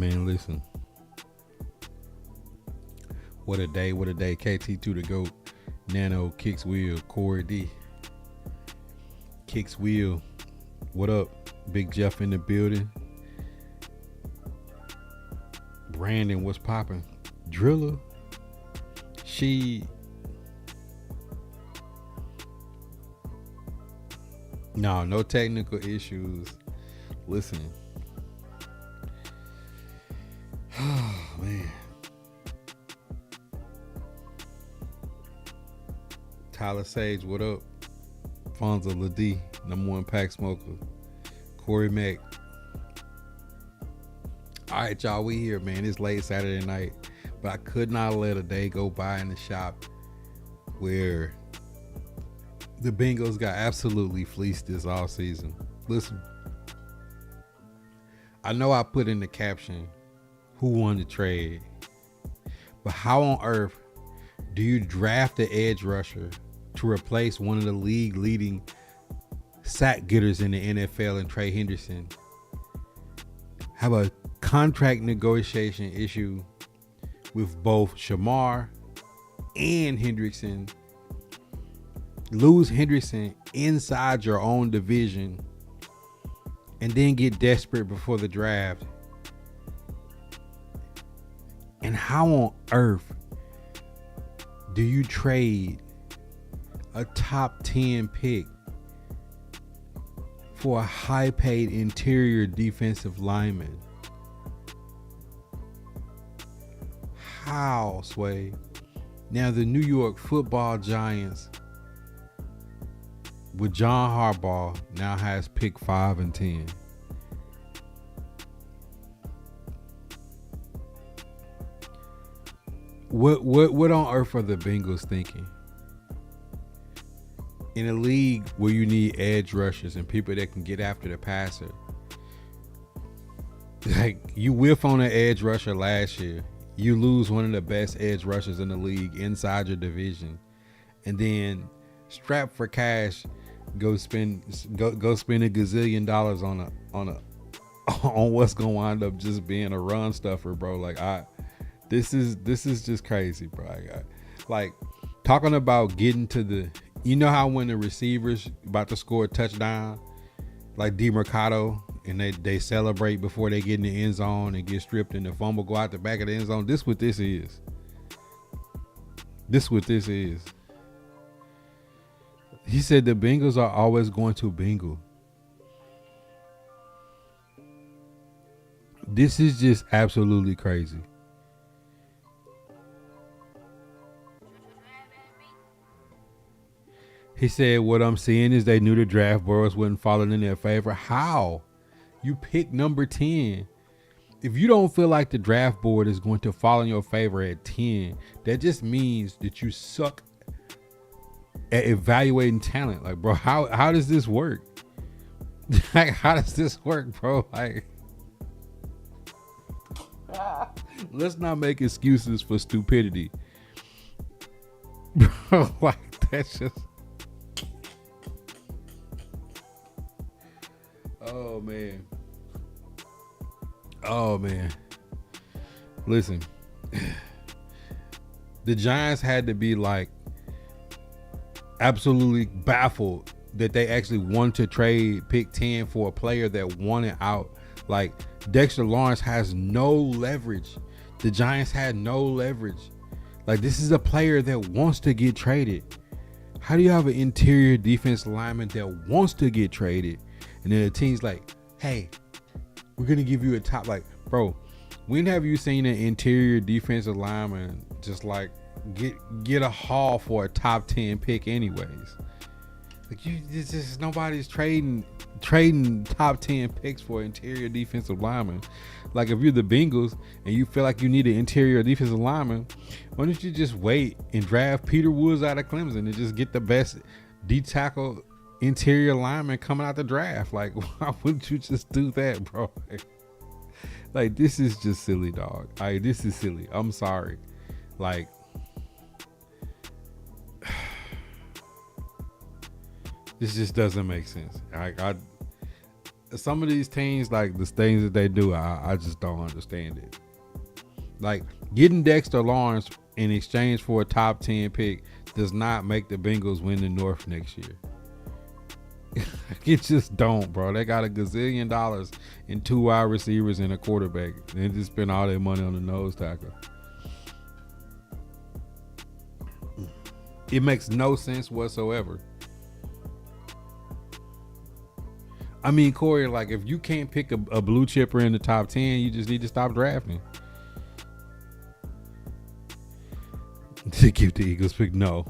Man, listen. What a day, what a day. KT2 the GOAT. Nano, Kicks Wheel, Corey D. Kicks Wheel. What up? Big Jeff in the building. Brandon, what's popping? Driller. She. No technical issues. Listen. Oh, man. Tyler Sage, what up? Fonzo Ladie, #1 pack smoker. Corey Mack. All right, y'all, we here, man. It's late Saturday night, but I could not let a day go by in the shop where the Bengals got absolutely fleeced this offseason. Listen, I know I put in the caption, who won the trade? But how on earth do you draft the edge rusher to replace one of the league leading sack getters in the NFL and Trey Henderson? Have a contract negotiation issue with both Shamar and Hendrickson. Lose Hendrickson inside your own division and then get desperate before the draft. And how on earth do you trade a top 10 pick for a high paid interior defensive lineman? How, Sway? Now the New York Football Giants with John Harbaugh now has pick 5 and 10. What on earth are the Bengals thinking? In a league where you need edge rushers and people that can get after the passer. Like, you whiff on an edge rusher last year. You lose one of the best edge rushers in the league inside your division. And then strap for cash, go spend a gazillion dollars on what's gonna wind up just being a run stuffer, bro. Like, this is just crazy, bro. Like, talking about getting to the, you know how when the receivers about to score a touchdown, like DeMercado, and they celebrate before they get in the end zone and get stripped and the fumble go out the back of the end zone. This what this is. He said the Bengals are always going to bingle. This is just absolutely crazy. He said, what I'm seeing is they knew the draft boards wasn't falling in their favor. How? You pick number 10. If you don't feel like the draft board is going to fall in your favor at 10, that just means that you suck at evaluating talent. Like, bro, how does this work? Like, how does this work, bro? Like, let's not make excuses for stupidity. Bro, like, that's just... Oh man. Listen. The Giants had to be like absolutely baffled that they actually wanted to trade pick 10 for a player that wanted out. Like, Dexter Lawrence has no leverage. The Giants had no leverage. Like, this is a player that wants to get traded. How do you have an interior defense lineman that wants to get traded? And then the team's like, hey, we're going to give you a top, like, bro, when have you seen an interior defensive lineman just like get a haul for a top 10 pick anyways? Like, it's just nobody's trading top 10 picks for interior defensive lineman. Like, if you're the Bengals and you feel like you need an interior defensive lineman, why don't you just wait and draft Peter Woods out of Clemson and just get the best D-tackle interior lineman coming out the draft? Like, why wouldn't you just do that, bro? Like, this is just silly, dog. This is silly. I'm sorry. Like, this just doesn't make sense. some of these teams, like the things that they do, I just don't understand it. Like getting Dexter Lawrence in exchange for a top 10 pick does not make the Bengals win the North next year. It just don't, bro. They got $1 gazillion in 2 wide receivers and a quarterback. They just spend all their money on the nose tackle. It makes no sense whatsoever. I mean, Corey, like if you can't pick a blue chipper in the top 10, you just need to stop drafting. To keep the Eagles pick, no.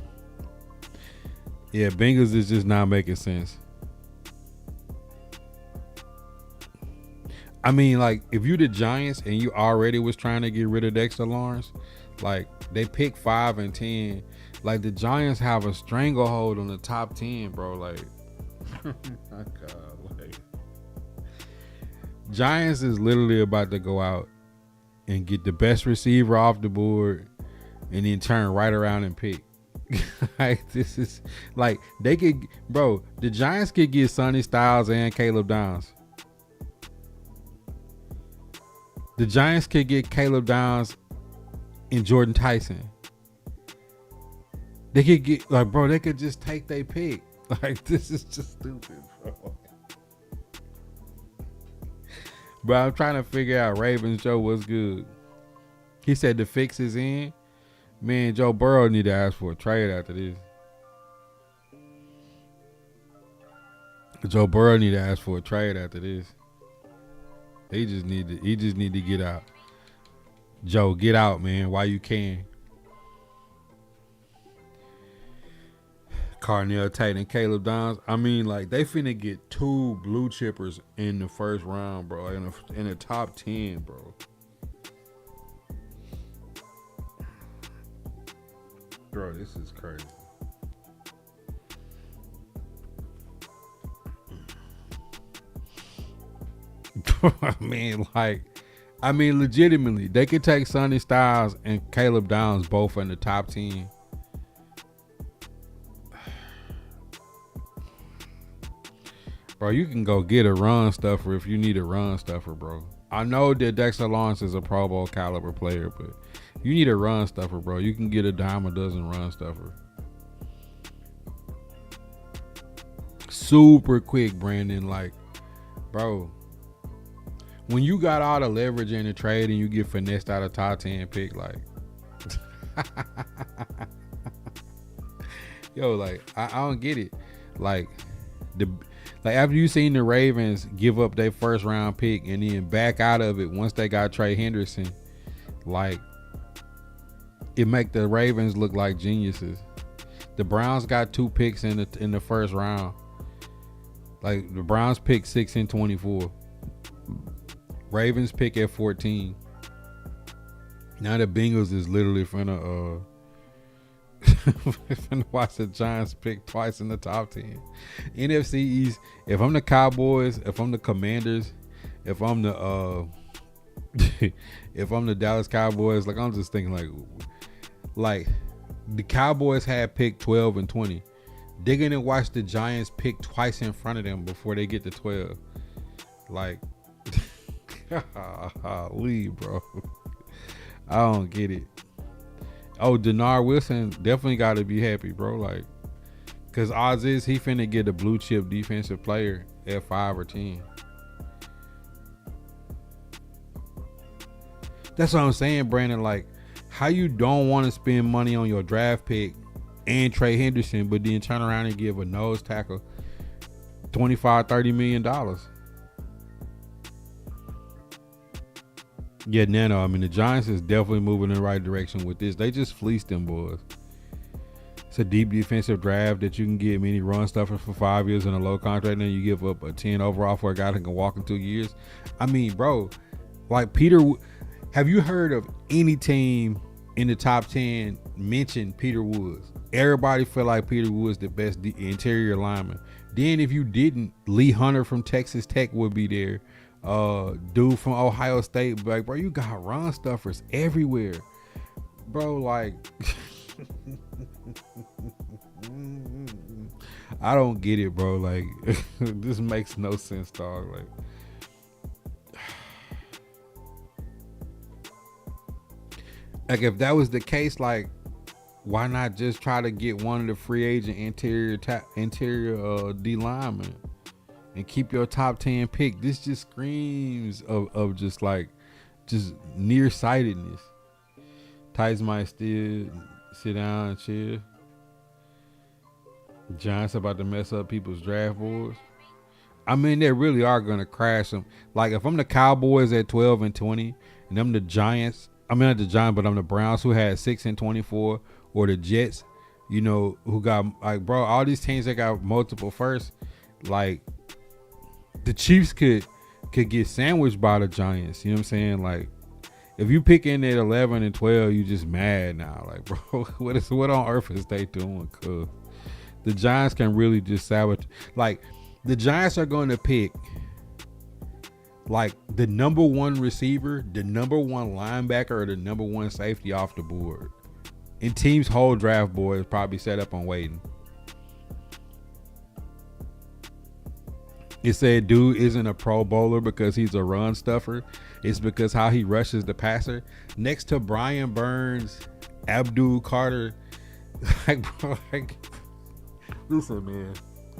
Yeah, Bengals is just not making sense. I mean, like, if you the Giants and you already was trying to get rid of Dexter Lawrence, like, they pick 5 and 10. Like, the Giants have a stranglehold on the top 10, bro. Like, oh my God, like, Giants is literally about to go out and get the best receiver off the board and then turn right around and pick. Like, this is, like, they could, bro, the Giants could get Sonny Styles and Caleb Downs. The Giants could get Caleb Downs and Jordan Tyson. They could get, like, bro, they could just take their pick. Like, this is just stupid, bro. But I'm trying to figure out Ravens Joe what's good. He said the fix is in. Man, Joe Burrow need to ask for a trade after this. Joe Burrow need to ask for a trade after this. He just need to get out. Joe, get out, man, while you can. Carnell Tate and Caleb Downs. I mean, like, they finna get 2 blue chippers in the first round, bro. In the top 10, bro. Bro, this is crazy. I mean, legitimately, they could take Sonny Styles and Caleb Downs both in the top 10. Bro, you can go get a run stuffer if you need a run stuffer, bro. I know that Dexter Lawrence is a Pro Bowl caliber player, but you need a run stuffer, bro. You can get a dime a dozen run stuffer. Super quick, Brandon. Like, bro, when you got all the leverage in the trade and you get finessed out of top 10 pick, like, yo, like, I don't get it. Like after you seen the Ravens give up their first round pick and then back out of it once they got Trey Henderson, like, it make the Ravens look like geniuses. The Browns got 2 picks in the first round. Like, the Browns pick 6 and 24. Ravens pick at 14. Now the Bengals is literally finna watch the Giants pick twice in the top 10. NFC East, if I'm the Cowboys, if I'm the Commanders, if I'm the if I'm the Dallas Cowboys, like, I'm just thinking like the Cowboys had picked 12 and 20. They're gonna watch the Giants pick twice in front of them before they get to 12. Like, leave, bro. I don't get it. Oh, Denard Wilson definitely got to be happy, bro. Like, because odds is he finna get a blue chip defensive player at 5 or 10. That's what I'm saying, Brandon. Like, how you don't want to spend money on your draft pick and Trey Henderson, but then turn around and give a nose tackle $25-30 million. Yeah, Nano. I mean, the Giants is definitely moving in the right direction with this. They just fleeced them boys. It's a deep defensive draft that you can get many run stuffers for 5 years in a low contract, and then you give up a 10 overall for a guy that can walk in 2 years. I mean, bro, like, have you heard of any team in the top 10 mention Peter Woods? Everybody feel like Peter Woods the best interior lineman. Then if you didn't, Lee Hunter from Texas Tech would be there. Dude from Ohio State, like, bro, you got run stuffers everywhere, bro. Like, I don't get it, bro. Like, this makes no sense, dog. Like if that was the case, like, why not just try to get one of the free agent interior D linemen and keep your top 10 pick? This just screams of just nearsightedness. Titans might still sit down and chill. Giants about to mess up people's draft boards. I mean, they really are gonna crash them. Like if I'm the Cowboys at 12-20, and I'm the Giants. I mean not the Giants, but I'm the Browns who had 6-24, or the Jets, you know, who got like, bro, all these teams that got multiple firsts. Like the Chiefs could get sandwiched by the Giants. You know what I'm saying? Like if you pick in at 11 and 12, you just mad now. Like, bro, what on earth is they doing? Cause the Giants can really just sabotage. Like the Giants are going to pick like the number one receiver, the number one linebacker, or the number one safety off the board. And teams' whole draft board is probably set up on waiting. It said dude isn't a Pro Bowler because he's a run stuffer. It's because how he rushes the passer. Next to Brian Burns, Abdul Carter. Like, bro, like, listen, man.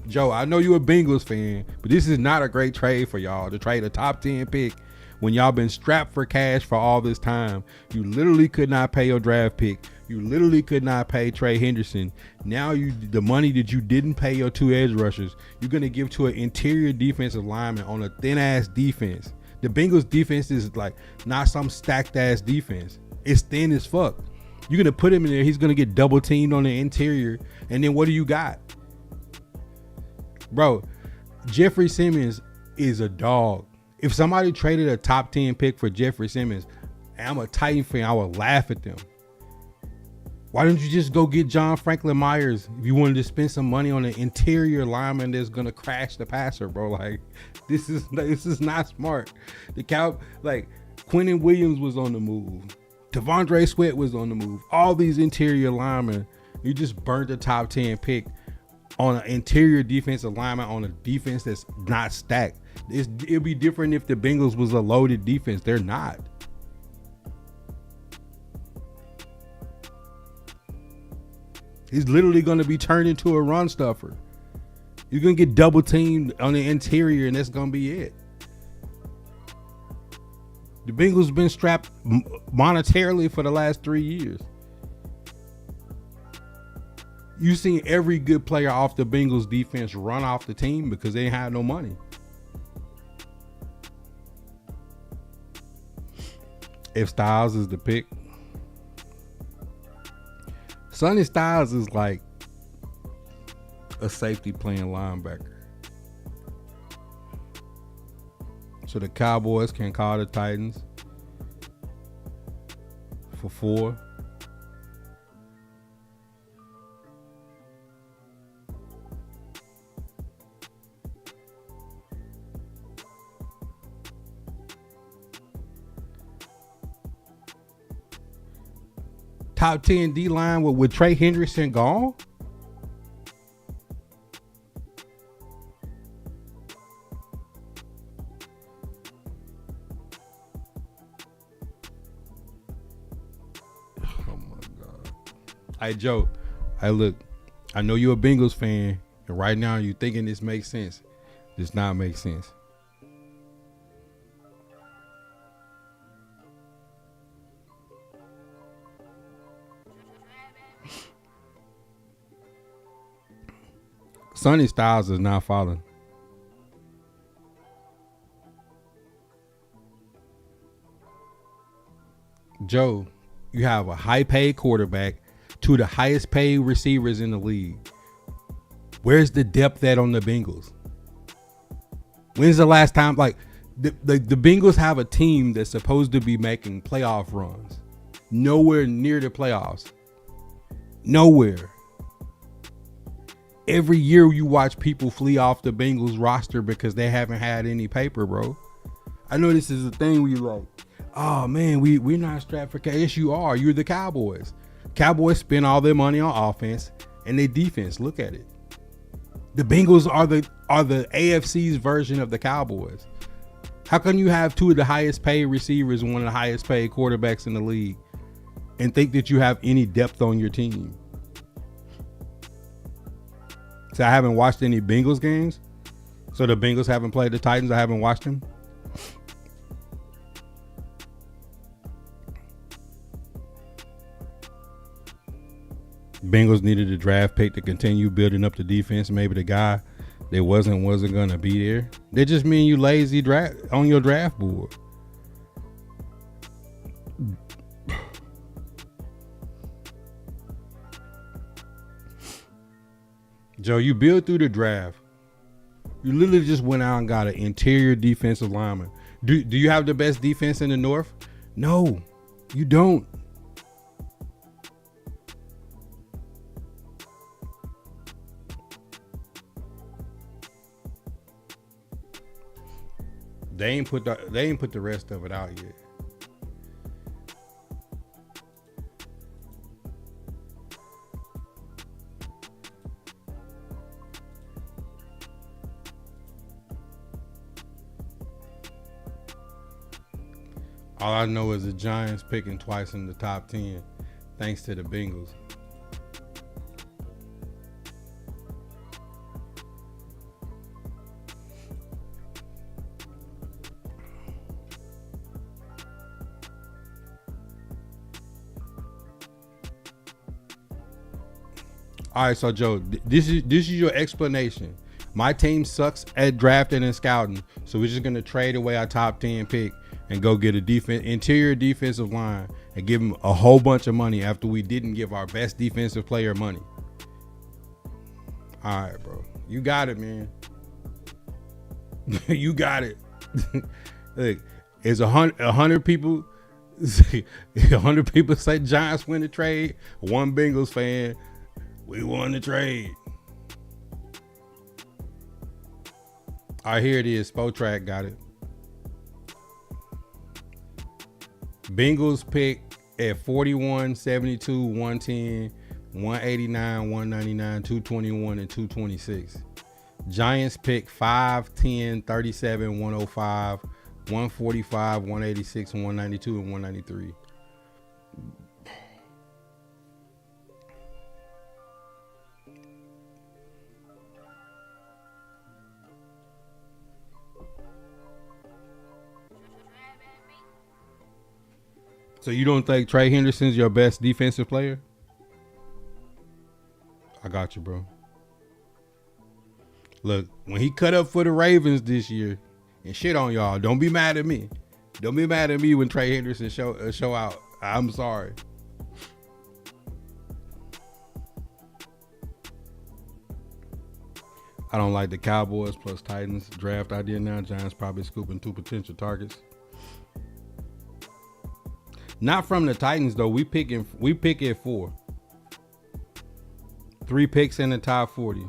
Joe, I know you're a Bengals fan, but this is not a great trade for y'all to trade a top 10 pick when y'all been strapped for cash for all this time. You literally could not pay your draft pick. You literally could not pay Trey Henderson. Now the money that you didn't pay your two edge rushers, you're going to give to an interior defensive lineman on a thin ass defense. The Bengals defense is like not some stacked ass defense. It's thin as fuck. You're going to put him in there. He's going to get double teamed on the interior. And then what do you got? Bro, Jeffrey Simmons is a dog. If somebody traded a top 10 pick for Jeffrey Simmons, and I'm a Titan fan, I would laugh at them. Why don't you just go get John Franklin Myers if you wanted to spend some money on an interior lineman that's gonna crash the passer, bro? Like, this is not smart. Like Quentin Williams was on the move. Devondre Sweat was on the move. All these interior linemen, you just burnt the top 10 pick on an interior defensive lineman on a defense that's not stacked. It'd be different if the Bengals was a loaded defense. They're not. He's literally going to be turned into a run stuffer. You're going to get double teamed on the interior, and that's going to be it. The Bengals been strapped monetarily for the last 3 years. You seen every good player off the Bengals defense run off the team because they had no money. If Styles is the pick, Sonny Styles is like a safety playing linebacker. So the Cowboys can call the Titans for 4. Top 10 D line with Trey Henderson gone. Oh my God. Hey Joe, hey look, I know you're a Bengals fan, and right now you're thinking this makes sense. Does not make sense. Sonny Styles is not falling. Joe, you have a high paid quarterback, two of the highest paid receivers in the league. Where's the depth at on the Bengals? When's the last time? Like the Bengals have a team that's supposed to be making playoff runs. Nowhere near the playoffs. Nowhere. Every year you watch people flee off the Bengals roster because they haven't had any paper, bro. I know this is a thing where you're like, oh man, we're not strapped for cash. Yes, you are. You're the Cowboys. Cowboys spend all their money on offense and their defense. Look at it. The Bengals are the AFC's version of the Cowboys. How can you have two of the highest paid receivers and one of the highest paid quarterbacks in the league and think that you have any depth on your team? So I haven't watched any Bengals games. So the Bengals haven't played the Titans. I haven't watched them. Bengals needed a draft pick to continue building up the defense. Maybe the guy that wasn't gonna be there. That just mean you lazy draft on your draft board. Joe, you build through the draft. You literally just went out and got an interior defensive lineman. Do you have the best defense in the North? No, you don't. They ain't put the rest of it out yet. All I know is the Giants picking twice in the top 10, thanks to the Bengals. All right, so Joe, this is your explanation. My team sucks at drafting and scouting, so we're just gonna trade away our top 10 pick and go get a interior defensive line and give him a whole bunch of money after we didn't give our best defensive player money. All right, bro, you got it, man. You got it. Look, it's 100 people. 100 people say Giants win the trade. One Bengals fan. We won the trade. All right, here it is. Spotrac got it. Bengals pick at 41, 72, 110, 189, 199, 221, and 226. Giants pick 5, 10, 37, 105, 145, 186, 192, and 193. So you don't think Trey Henderson's your best defensive player? I got you, bro. Look, when he cut up for the Ravens this year and shit on y'all, don't be mad at me. Don't be mad at me when Trey Henderson show out. I'm sorry. I don't like the Cowboys plus Titans draft idea now. Giants probably scooping 2 potential targets. Not from the Titans though. We pick at 4. 3 picks in the top 40.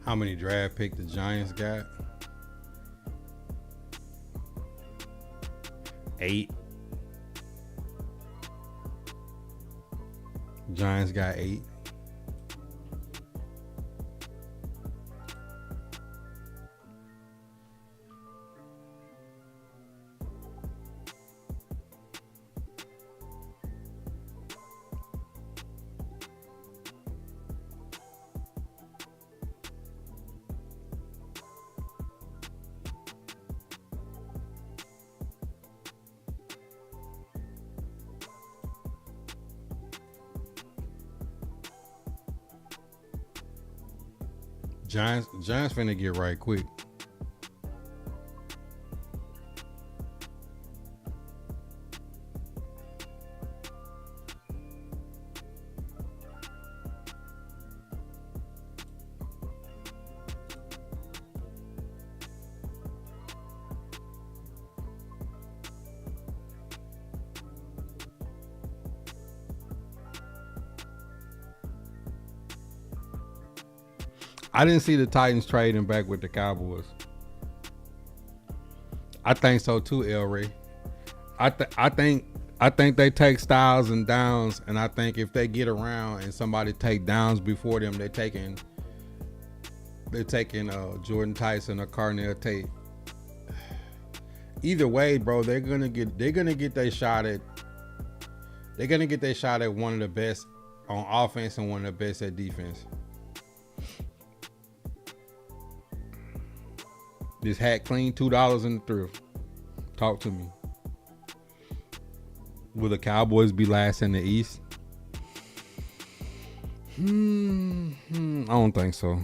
How many draft picks the Giants got? 8. Giants got 8. Giants finna get right quick. I didn't see the Titans trading back with the Cowboys. I think so too, El Ray. I think they take Styles and Downs, and I think if they get around and somebody take Downs before them, they're taking Jordan Tyson or Carnell Tate. Either way, bro, they're gonna get their shot at one of the best on offense and one of the best at defense. This hat clean, $2 in the thrift. Talk to me. Will the Cowboys be last in the East? I don't think so.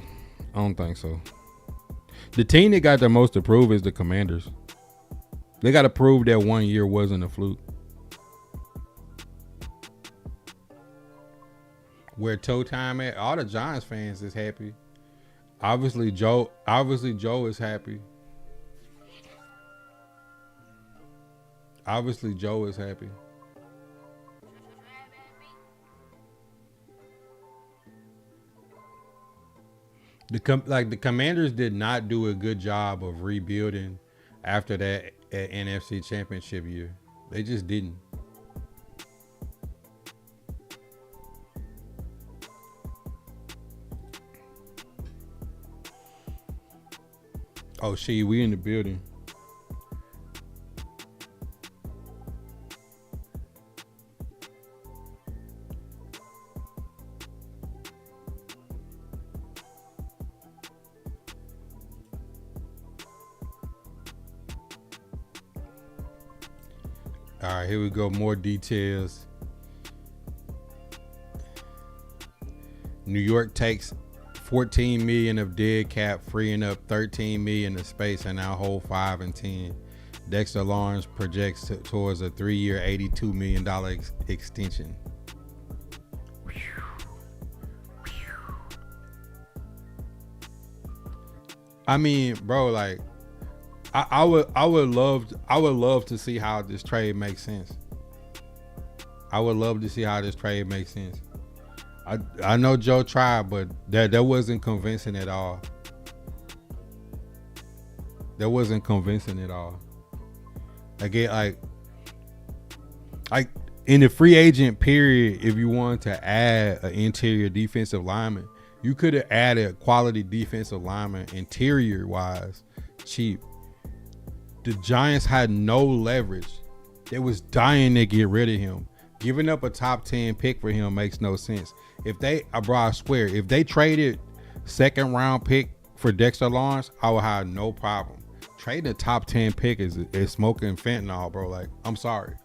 The team that got the most to prove is the Commanders. They got to prove that 1 year wasn't a fluke. Where toe time at? All the Giants fans is happy. Obviously Joe is happy. The Commanders did not do a good job of rebuilding after that NFC Championship year. They just didn't. Oh shit, we in the building. All right, here we go. More details. New York takes $14 million of dead cap, freeing up $13 million of space, and now hold 5 and 10. Dexter Lawrence projects towards a 3-year, $82 million extension. I mean, bro, like, I would love to see how this trade makes sense. I know Joe tried, but that wasn't convincing at all. Again, like in the free agent period, if you wanted to add an interior defensive lineman, you could have added a quality defensive lineman interior wise, cheap. The Giants had no leverage. They was dying to get rid of him. Giving up a top 10 pick for him makes no sense. I swear, if they traded second round pick for Dexter Lawrence, I would have no problem. Trading a top 10 pick is smoking fentanyl, bro. Like, I'm sorry,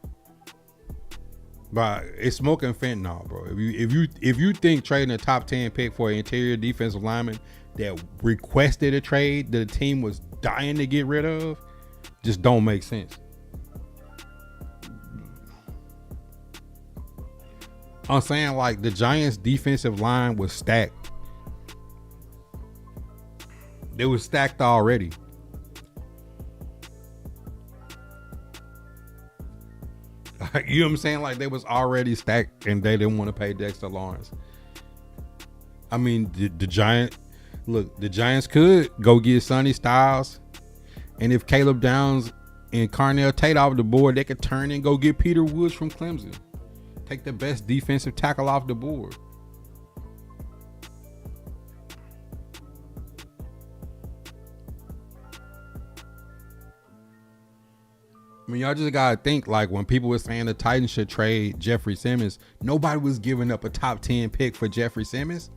but it's smoking fentanyl, bro. If you think trading a top 10 pick for an interior defensive lineman that requested a trade that the team was dying to get rid of, just don't make sense. I'm saying, like, the Giants' defensive line was stacked. They was stacked already. You know what I'm saying? Like, they was already stacked and they didn't want to pay Dexter Lawrence. I mean, the Giants could go get Sonny Styles. And if Caleb Downs and Carnell Tate off the board, they could turn and go get Peter Woods from Clemson. Take the best defensive tackle off the board. I mean, y'all just gotta think, like, when people were saying the Titans should trade Jeffrey Simmons, nobody was giving up a top 10 pick for Jeffrey Simmons.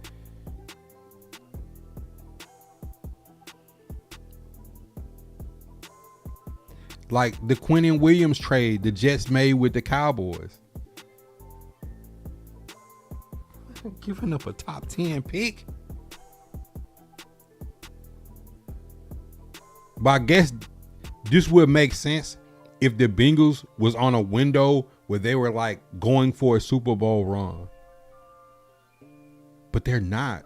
Like the Quinnen Williams trade the Jets made with the Cowboys. Giving up a top 10 pick. But I guess this would make sense if the Bengals was on a window where they were like going for a Super Bowl run. But they're not.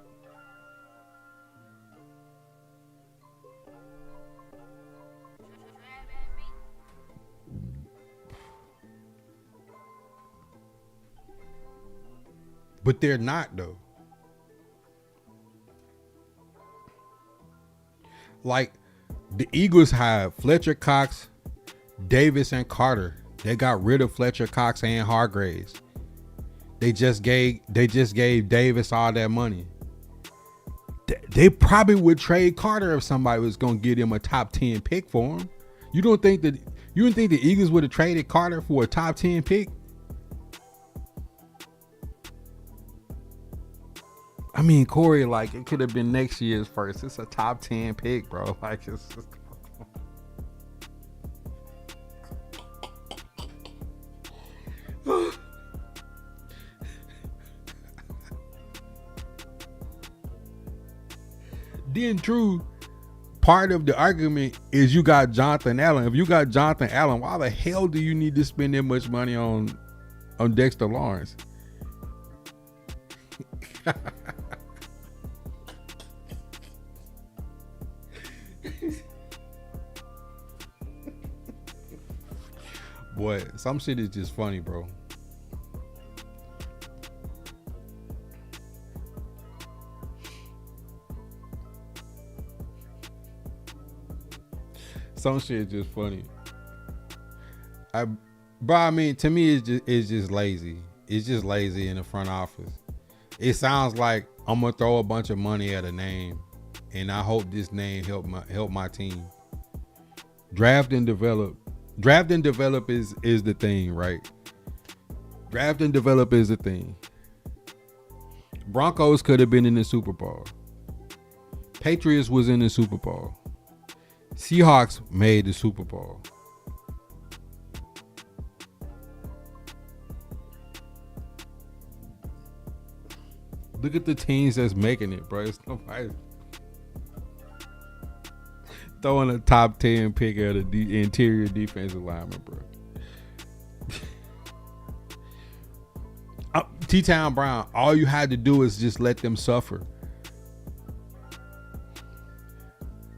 But they're not, though. Like the Eagles have Fletcher Cox, Davis, and Carter. They got rid of Fletcher Cox and Hargraves. They just gave Davis all that money. They probably would trade Carter if somebody was gonna give him a top 10 pick for him. You don't think the Eagles would have traded Carter for a top 10 pick? I mean, Corey, like, it could have been next year's first. It's a top 10 pick, bro. Like, it's just... Then true, part of the argument is you got Jonathan Allen. If you got Jonathan Allen, why the hell do you need to spend that much money on Dexter Lawrence? Boy, some shit is just funny, bro. Some shit is just funny. I mean, to me, it's just lazy. It's just lazy in the front office. It sounds like I'm gonna throw a bunch of money at a name, and I hope this name help my team. Draft and develop is the thing, right? Draft and develop is the thing. Broncos could have been in the Super Bowl. Patriots was in the Super Bowl. Seahawks made the Super Bowl. Look at the teams that's making it, bro. It's nobody throwing a top 10 pick at an interior defensive lineman, bro. T-Town Brown, all you had to do is just let them suffer.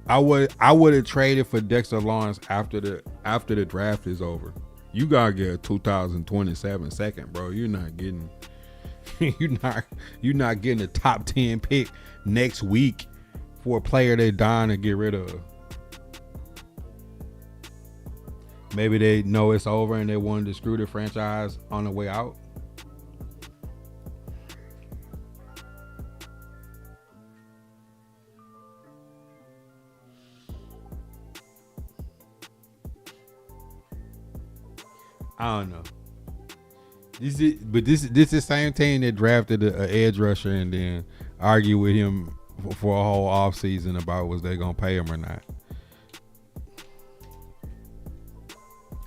I would have traded for Dexter Lawrence after the draft is over. You gotta get a 2027 second, bro. You're not getting a top 10 pick next week for a player they're dying to get rid of. Maybe they know it's over and they wanted to screw the franchise on the way out. I don't know. This is the same team that drafted an edge rusher and then argued with him for a whole offseason about was they gonna pay him or not.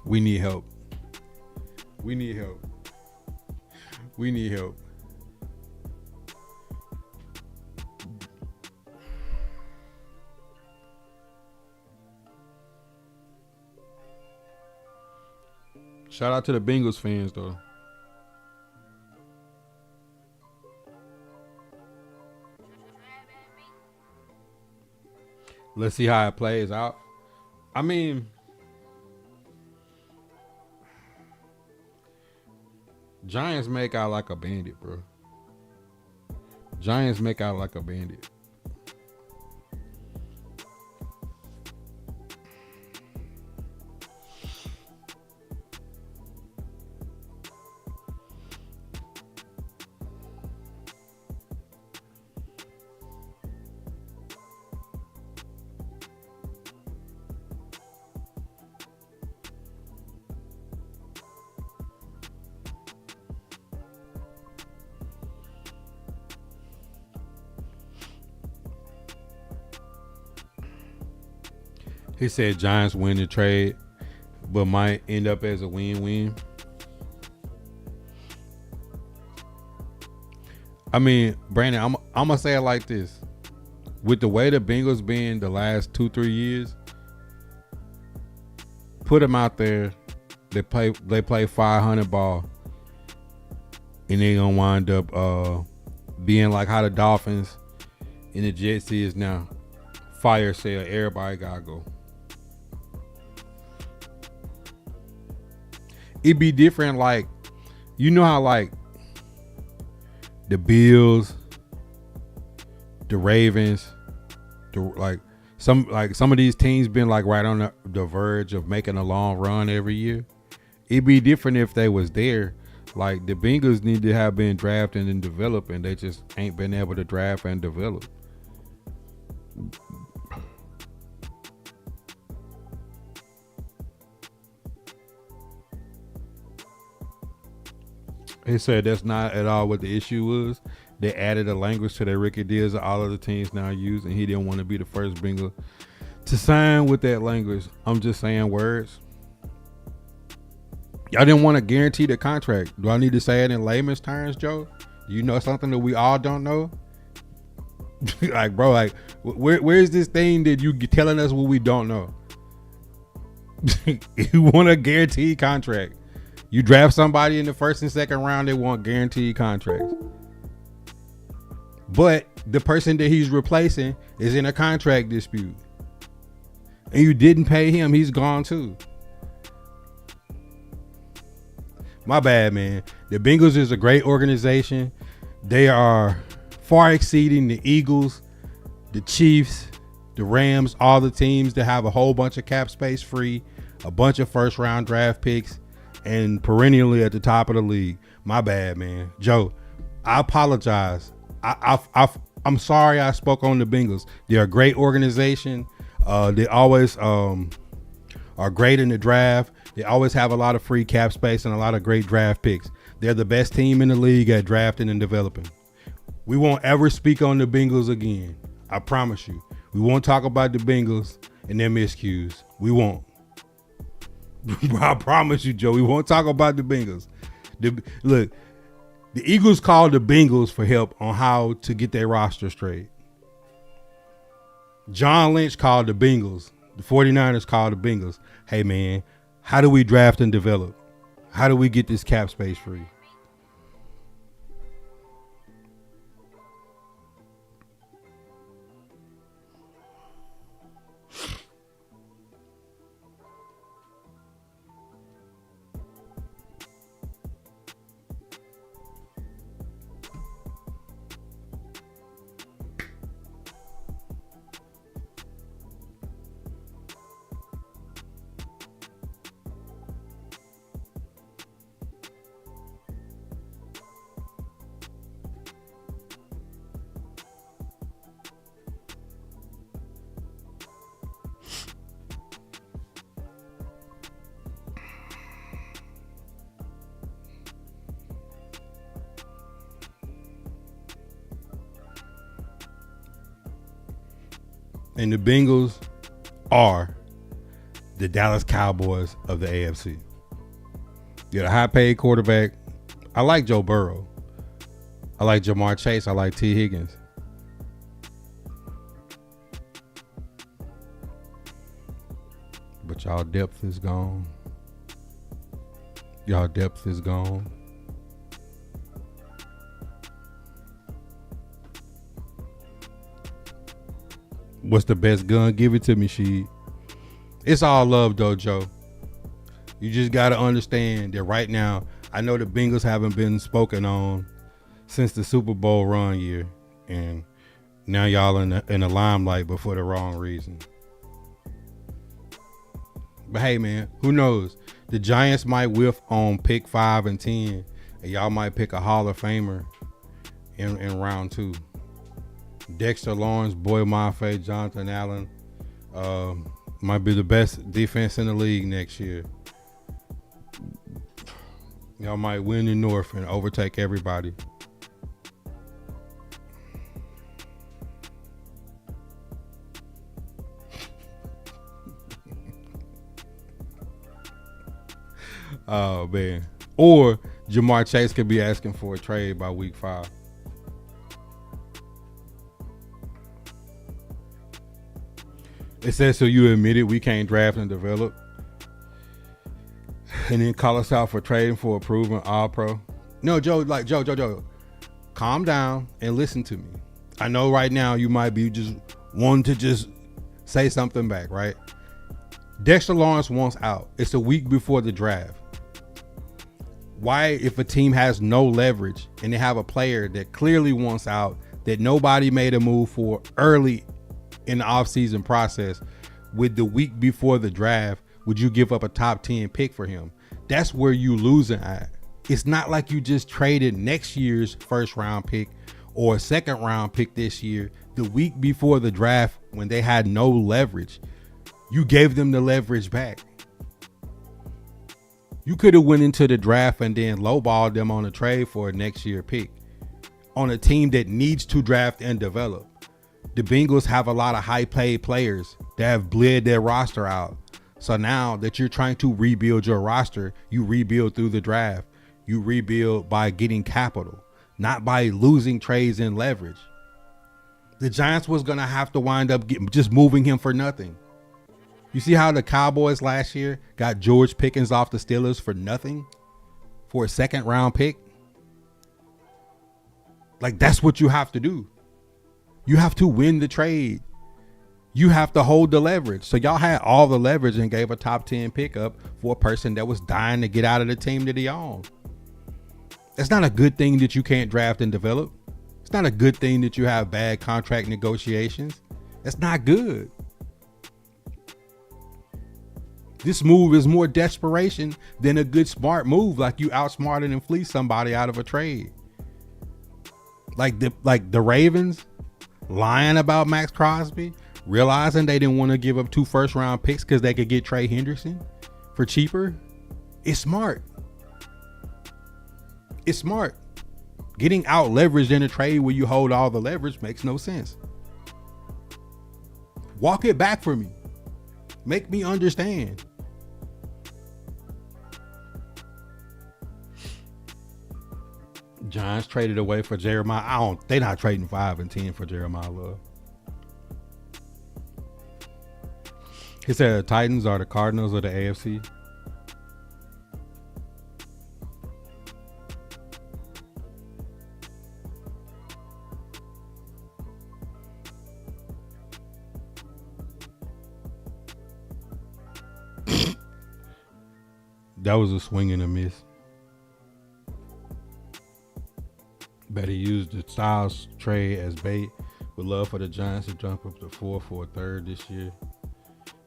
We need help. We need help. We need help. Shout out to the Bengals fans, though. Let's see how it plays out. I mean, Giants make out like a bandit, bro. Giants make out like a bandit. He said Giants win the trade, but might end up as a win-win. I mean, Brandon, I'm gonna say it like this: with the way the Bengals been the last 2-3 years, put them out there. They play 500 ball, and they gonna wind up being like how the Dolphins and the Jets is now. Fire sale, everybody gotta go. It'd be different, like, you know how like the Bills, the Ravens, like some of these teams been like right on the verge of making a long run every year. It'd be different if they was there. Like the Bengals need to have been drafted and developed, and they just ain't been able to draft and develop. He said that's not at all what the issue was. They added a language to their rookie deals that all other teams now use, and he didn't want to be the first Bengal to sign with that language. I'm just saying words. Y'all didn't want to guarantee the contract. Do I need to say it in layman's terms, Joe? Do you know something that we all don't know? Like, bro, like, where's this thing that you telling us what we don't know? You want a guaranteed contract. You draft somebody in the first and second round, they want guaranteed contracts. But the person that he's replacing is in a contract dispute. And you didn't pay him, he's gone too. My bad, man. The Bengals is a great organization. They are far exceeding the Eagles, the Chiefs, the Rams, all the teams that have a whole bunch of cap space free, a bunch of first round draft picks, and perennially at the top of the league. My bad, man. Joe, I apologize. I'm sorry I spoke on the Bengals. They're a great organization. They always are great in the draft. They always have a lot of free cap space and a lot of great draft picks. They're the best team in the league at drafting and developing. We won't ever speak on the Bengals again. I promise you. We won't talk about the Bengals and their miscues. We won't. I promise you, Joe. We won't talk about the Bengals. Look, the Eagles called the Bengals for help on how to get their roster straight. John Lynch called the Bengals. The 49ers called the Bengals. Hey, man, how do we draft and develop? How do we get this cap space free? And the Bengals are the Dallas Cowboys of the AFC. You're a high-paid quarterback. I like Joe Burrow. I like Jamar Chase. I like T. Higgins. But y'all depth is gone. Y'all depth is gone. What's the best gun? Give it to me, she. It's all love, though, Joe. You just got to understand that right now, I know the Bengals haven't been spoken on since the Super Bowl run year. And now y'all in the limelight, but for the wrong reason. But hey, man, who knows? The Giants might whiff on pick 5 and 10. And y'all might pick a Hall of Famer in round 2. Dexter Lawrence, Boy Mafe, Jonathan Allen might be the best defense in the league next year. Y'all might win the North and overtake everybody. Oh, man. Or Jamar Chase could be asking for a trade by week 5. It says, so you admitted we can't draft and develop and then call us out for trading for a proven all-pro. No, Joe, Joe, calm down and listen to me. I know right now you might be just wanting to just say something back, right? Dexter Lawrence wants out. It's a week before the draft. Why, if a team has no leverage and they have a player that clearly wants out, that nobody made a move for early in the offseason process, with the week before the draft, would you give up a top 10 pick for him? That's where you losing at. It's not like you just traded next year's first round pick or a second round pick this year. The week before the draft, when they had no leverage, you gave them the leverage back. You could have went into the draft and then lowballed them on a trade for a next year pick on a team that needs to draft and develop. The Bengals have a lot of high paid players that have bled their roster out. So now that you're trying to rebuild your roster, you rebuild through the draft. You rebuild by getting capital, not by losing trades and leverage. The Giants was going to have to wind up just moving him for nothing. You see how the Cowboys last year got George Pickens off the Steelers for nothing? For a second round pick? Like, that's what you have to do. You have to win the trade. You have to hold the leverage. So y'all had all the leverage and gave a top 10 pickup for a person that was dying to get out of the team that he owned. It's not a good thing that you can't draft and develop. It's not a good thing that you have bad contract negotiations. It's not good. This move is more desperation than a good smart move. Like you outsmarted and fleeced somebody out of a trade. Like the Ravens lying about Max Crosby, realizing they didn't want to give up 2 first round picks because they could get Trey Hendrickson for cheaper. It's smart. It's smart. Getting out leveraged in a trade where you hold all the leverage makes no sense. Walk it back for me. Make me understand. Giants traded away for Jeremiah. They're not trading 5 and 10 for Jeremiah Love. He said the Titans are the Cardinals of the AFC. That was a swing and a miss. Bet he used the Styles trade as bait. Would love for the Giants to jump up to 4 for a third this year.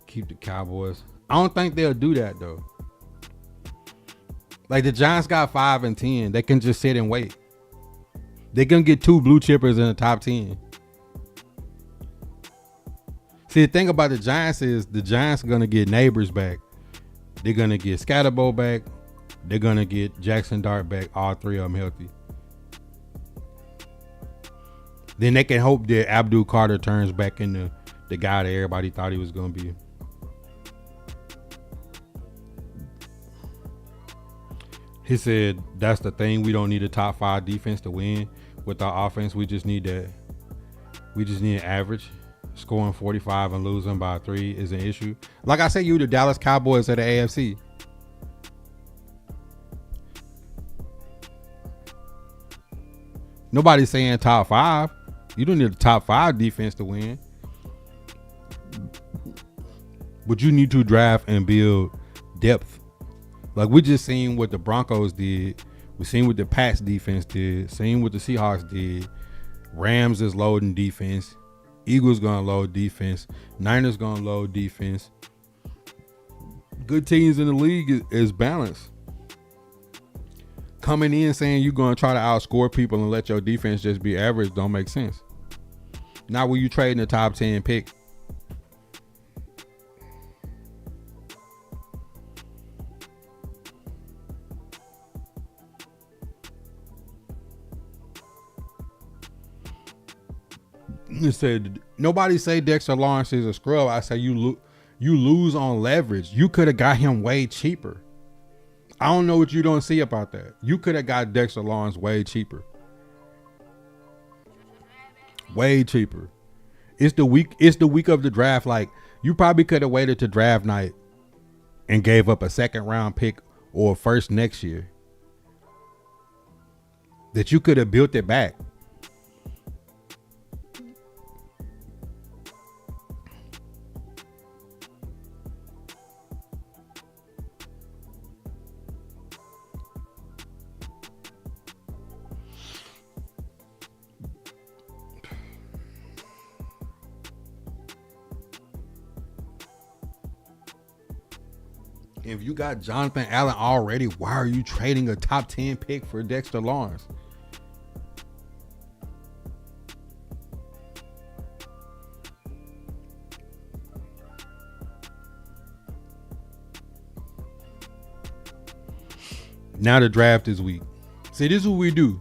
Keep the Cowboys. I don't think they'll do that though. Like the Giants got 5 and 10. They can just sit and wait. They're gonna get 2 blue chippers in the top 10. See, the thing about the Giants is the Giants are gonna get Neighbors back. They're gonna get Scatterbo back. They're gonna get Jackson Dart back. All 3 of them healthy. Then they can hope that Abdul Carter turns back into the guy that everybody thought he was gonna be. He said, that's the thing. We don't need a top 5 defense to win. With our offense, we just need that. We just need an average. Scoring 45 and losing by 3 is an issue. Like I said, you the Dallas Cowboys of the AFC. Nobody's saying top 5. You don't need a top 5 defense to win. But you need to draft and build depth. Like we just seen what the Broncos did. We seen what the Pats defense did. Seen what the Seahawks did. Rams is loading defense. Eagles gonna load defense. Niners gonna load defense. Good teams in the league is balanced. Coming in saying you're gonna try to outscore people and let your defense just be average don't make sense. Not when you trading the top 10 pick. It said nobody say Dexter Lawrence is a scrub. I say you lose on leverage. You could have got him way cheaper. I don't know what you don't see about that. You could have got Dexter Lawrence way cheaper. Way cheaper. It's the week of the draft. Like you probably could have waited to draft night and gave up a second round pick or a first next year. That you could have built it back. If you got Jonathan Allen already, why are you trading a top 10 pick for Dexter Lawrence? Now the draft is weak. See, this is what we do.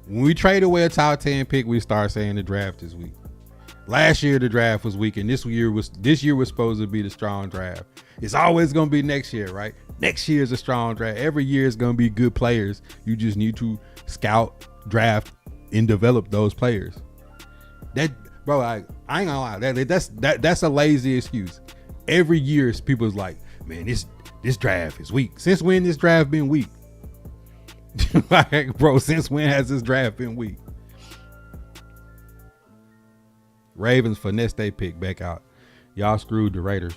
When we trade away a top 10 pick, we start saying the draft is weak. Last year the draft was weak, and this year was supposed to be the strong draft. It's always gonna be next year, right? Next year is a strong draft. Every year is gonna be good players. You just need to scout, draft, and develop those players. That, bro, I ain't gonna lie. That's a lazy excuse. Every year people's like, man, this draft is weak. Since when this draft been weak? Like, bro, since when has this draft been weak? Ravens finesse they pick back out. Y'all screwed the Raiders.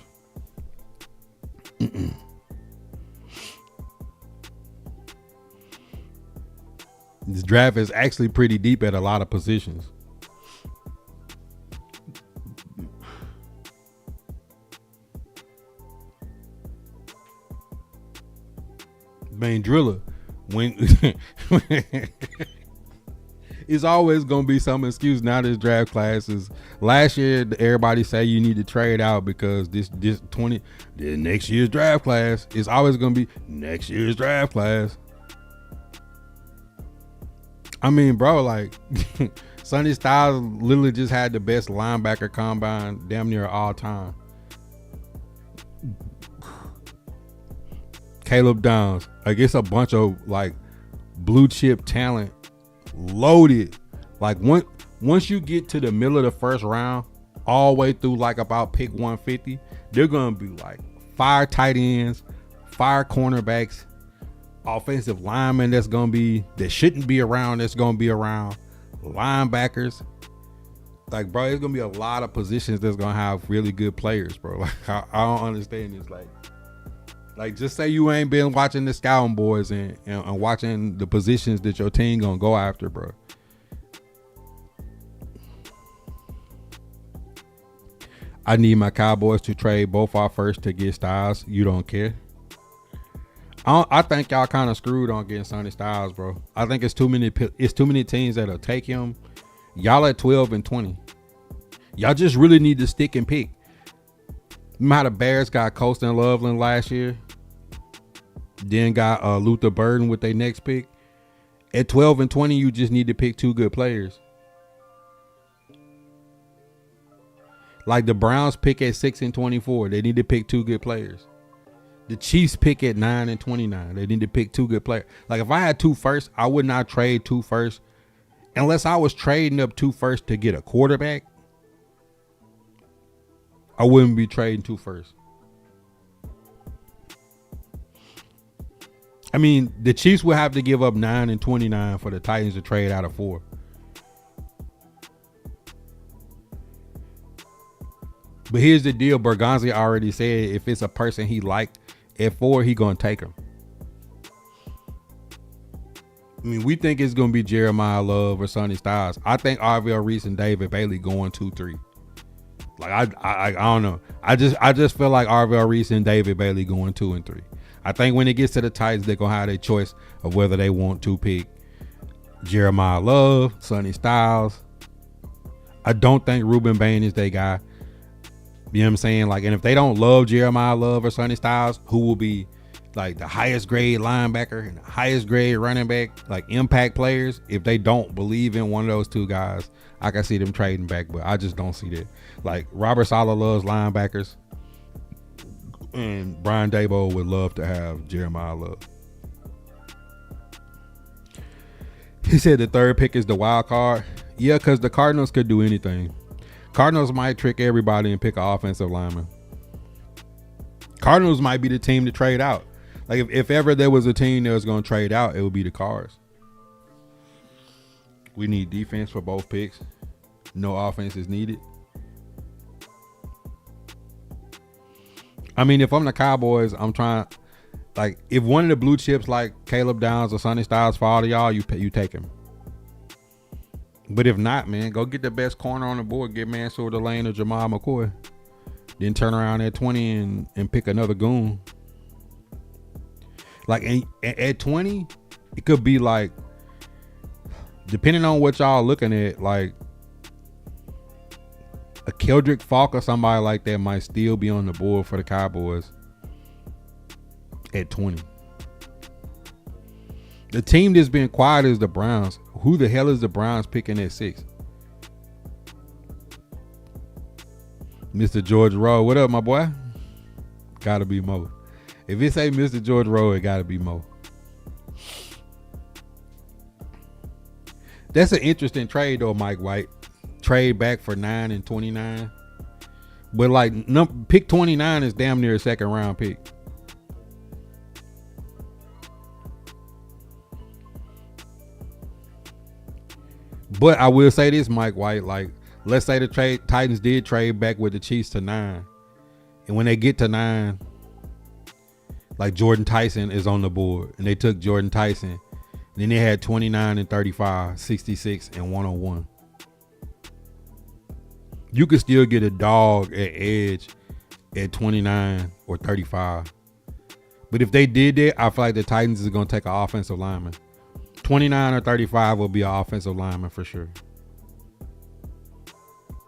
This draft is actually pretty deep at a lot of positions. Man, Driller, when it's always gonna be some excuse. Now this draft class is, last year everybody say you need to trade out because this next year's draft class is always gonna be next year's draft class. I mean, bro, like Sonny Styles literally just had the best linebacker combine damn near all time. Caleb Downs, I guess a bunch of like blue chip talent, loaded. Like once you get to the middle of the first round, all the way through like about pick 150, they're gonna be like fire tight ends, fire cornerbacks, offensive linemen that shouldn't be around, that's gonna be around, linebackers. Like, bro, there's gonna be a lot of positions that's gonna have really good players, bro. Like, I don't understand this. Like, just say you ain't been watching the scouting boards and watching the positions that your team gonna go after, bro. I need my Cowboys to trade both our first to get Styles. You don't care? I think y'all kind of screwed on getting Sonny Styles, bro. I think it's too many teams that'll take him. Y'all at 12 and 20. Y'all just really need to stick and pick. Remember how the Bears got Colston Loveland last year? Then got Luther Burden with their next pick. At 12 and 20, you just need to pick two good players. Like the Browns pick at 6 and 24. They need to pick two good players. The Chiefs pick at 9 and 29. They need to pick two good players. Like if I had 2 firsts, I would not trade 2 firsts unless I was trading up 2 firsts to get a quarterback. I wouldn't be trading 2 firsts. I mean, the Chiefs would have to give up 9 and 29 for the Titans to trade out of 4. But here's the deal. Bergonzi already said if it's a person he liked at 4, he going to take him. I mean, we think it's going to be Jeremiah Love or Sonny Styles. I think Arvell Reese and David Bailey going 2-3. Like, I don't know. I just feel like Arvell Reese and David Bailey going 2 and 3. I think when it gets to the Titans, they're going to have their choice of whether they want to pick Jeremiah Love, Sonny Styles. I don't think Ruben Bain is their guy. You know what I'm saying? Like, and if they don't love Jeremiah Love or Sonny Styles, who will be like the highest grade linebacker and the highest grade running back, like impact players, if they don't believe in one of those 2 guys, I can see them trading back, but I just don't see that. Like Robert Saleh loves linebackers, and Brian Daboll would love to have Jeremiah Love. He said the 3rd pick is the wild card. Yeah, because the Cardinals could do anything. Cardinals might trick everybody and pick an offensive lineman. Cardinals might be the team to trade out. Like if ever there was a team that was going to trade out, it would be the Cards. We need defense for both picks. No offense is needed. I mean, if I'm the Cowboys, I'm trying, like, if one of the blue chips like Caleb Downs or Sonny Styles fall to y'all, you take him. But if not, man, go get the best corner on the board. Get Mansour Delane or Jamal McCoy. then turn around at 20 and pick another goon. Like at 20, it could be like, depending on what y'all looking at, like a Keldrick Falk or somebody like that might still be on the board for the Cowboys at 20. The team that's been quiet is the Browns. Who the hell is the Browns picking at 6? Mr. George Rowe. What up, my boy? Gotta be Mo. If it say Mr. George Rowe, it gotta be Mo. That's an interesting trade though, Mike White. Trade back for 9 and 29. But like pick 29 is damn near a second round pick. But I will say this, Mike White, like, let's say the Titans did trade back with the Chiefs to 9. And when they get to 9, like Jordan Tyson is on the board. And they took Jordan Tyson. And then they had 29 and 35, 66 and 101. You could still get a dog at edge at 29 or 35. But if they did that, I feel like the Titans is going to take an offensive lineman. 29 or 35 will be an offensive lineman for sure.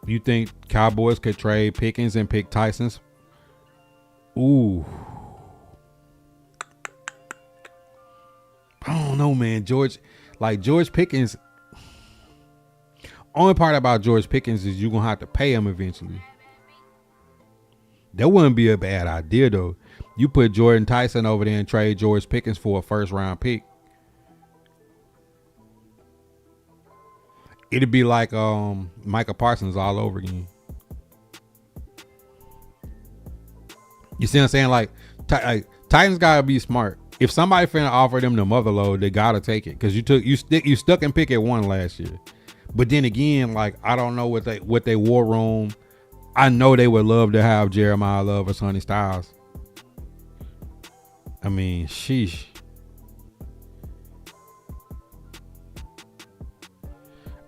You think Cowboys could trade Pickens and pick Tyson's? Ooh. I don't know, man. George Pickens. Only part about George Pickens is you're going to have to pay him eventually. That wouldn't be a bad idea, though. You put Jordan Tyson over there and trade George Pickens for a first round pick. It'd be like Micah Parsons all over again. You see what I'm saying? Like Titans gotta be smart. If somebody finna offer them the mother load, they gotta take it because you stuck in pick at 1 last year. But then again, like I don't know what they war room. I know they would love to have Jeremiah Love or Sonny Styles. I mean, sheesh.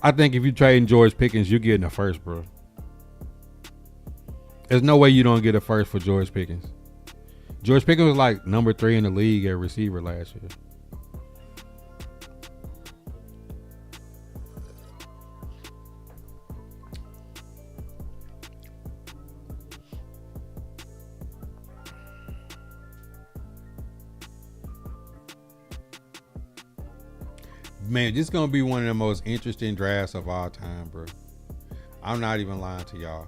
I think if you trading George Pickens, you're getting a first, bro. There's no way you don't get a first for George Pickens. George Pickens was like number 3 in the league at receiver last year. Man, this is going to be one of the most interesting drafts of all time, bro. I'm not even lying to y'all.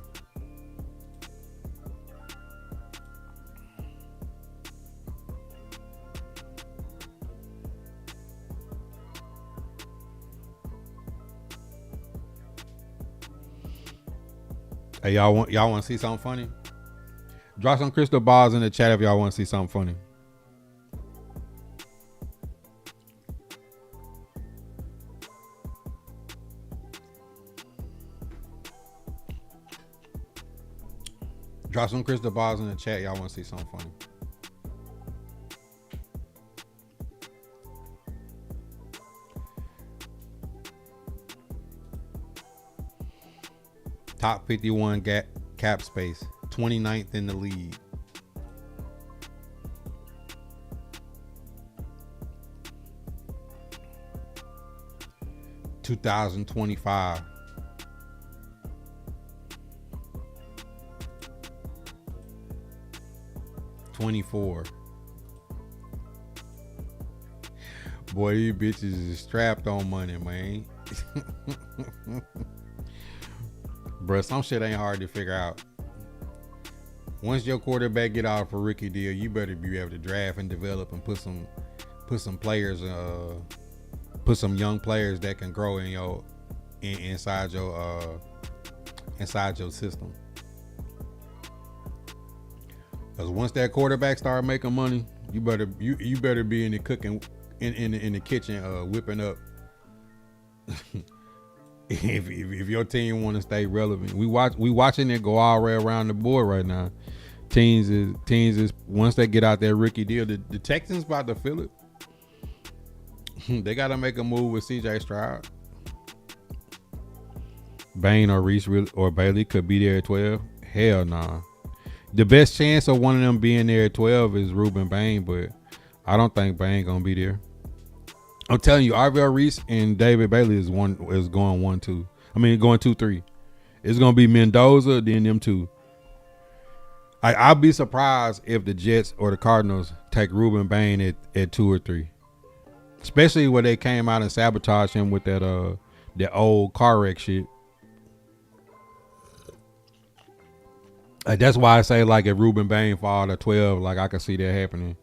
Hey, y'all want to see something funny? Drop some crystal balls in the chat if y'all want to see something funny. Drop some crystal balls in the chat. Y'all want to see something funny. Top 51 cap space. 29th in the league. $2025. 24. Boy, these bitches is strapped on money, man. Bruh, some shit ain't hard to figure out. Once your quarterback get out for rookie deal, you better be able to draft and develop and put some players, put some young players that can grow in inside your system. Because once that quarterback start making money, you better be in the cooking in the kitchen whipping up. if your team want to stay relevant, we watching it go all the way around the board right now. Teams is once they get out that rookie deal, the Texans about to feel it. They got to make a move with CJ Stroud. Bain or Reese or Bailey could be there at 12. Hell nah. The best chance of one of them being there at 12 is Ruben Bain, but I don't think Bain gonna be there. I'm telling you, Arvell Reese and David Bailey is going 1-2. I mean, going 2-3. It's gonna be Mendoza, then them two. I'll be surprised if the Jets or the Cardinals take Ruben Bain at 2 or 3, especially when they came out and sabotaged him with that old car wreck shit. That's why I say, like, if Ruben Bain fall to 12, like, I can see that happening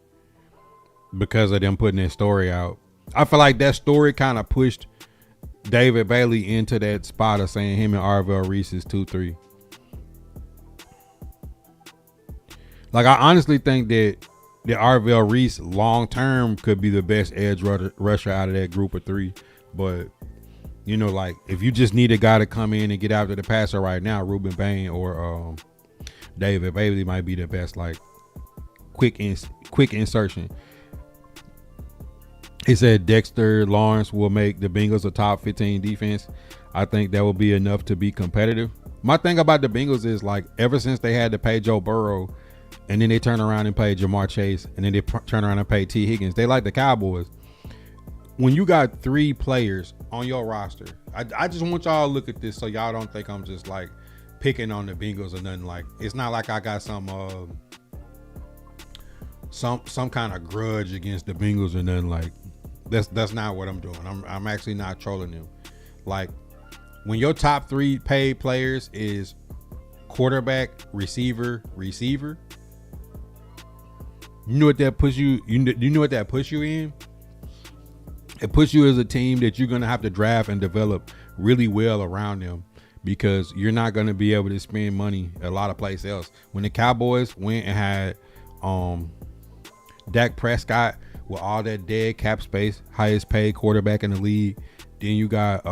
because of them putting that story out. I feel like that story kind of pushed David Bailey into that spot of saying him and Arvell Reese is 2-3. Like, I honestly think that Arvell Reese long term could be the best edge rusher out of that group of 3. But, you know, like, if you just need a guy to come in and get after the passer right now, Ruben Bain or David Bailey might be the best, like, quick insertion. He said Dexter Lawrence will make the Bengals a top 15 defense. I think that will be enough to be competitive. My thing about the Bengals is, like, ever since they had to pay Joe Burrow and then they turn around and pay Jamar Chase and then they turn around and pay T. Higgins, they like the Cowboys. When you got 3 players on your roster, I just want y'all to look at this so y'all don't think I'm just, like, picking on the Bengals or nothing. Like, it's not like I got some kind of grudge against the Bengals or nothing. Like, that's not what I'm doing. I'm actually not trolling them. Like, when your top 3 paid players is quarterback, receiver, you know what that puts you? You know what that puts you in? It puts you as a team that you're gonna have to draft and develop really well around them, because you're not gonna be able to spend money a lot of places else. When the Cowboys went and had Dak Prescott with all that dead cap space, highest paid quarterback in the league, then you got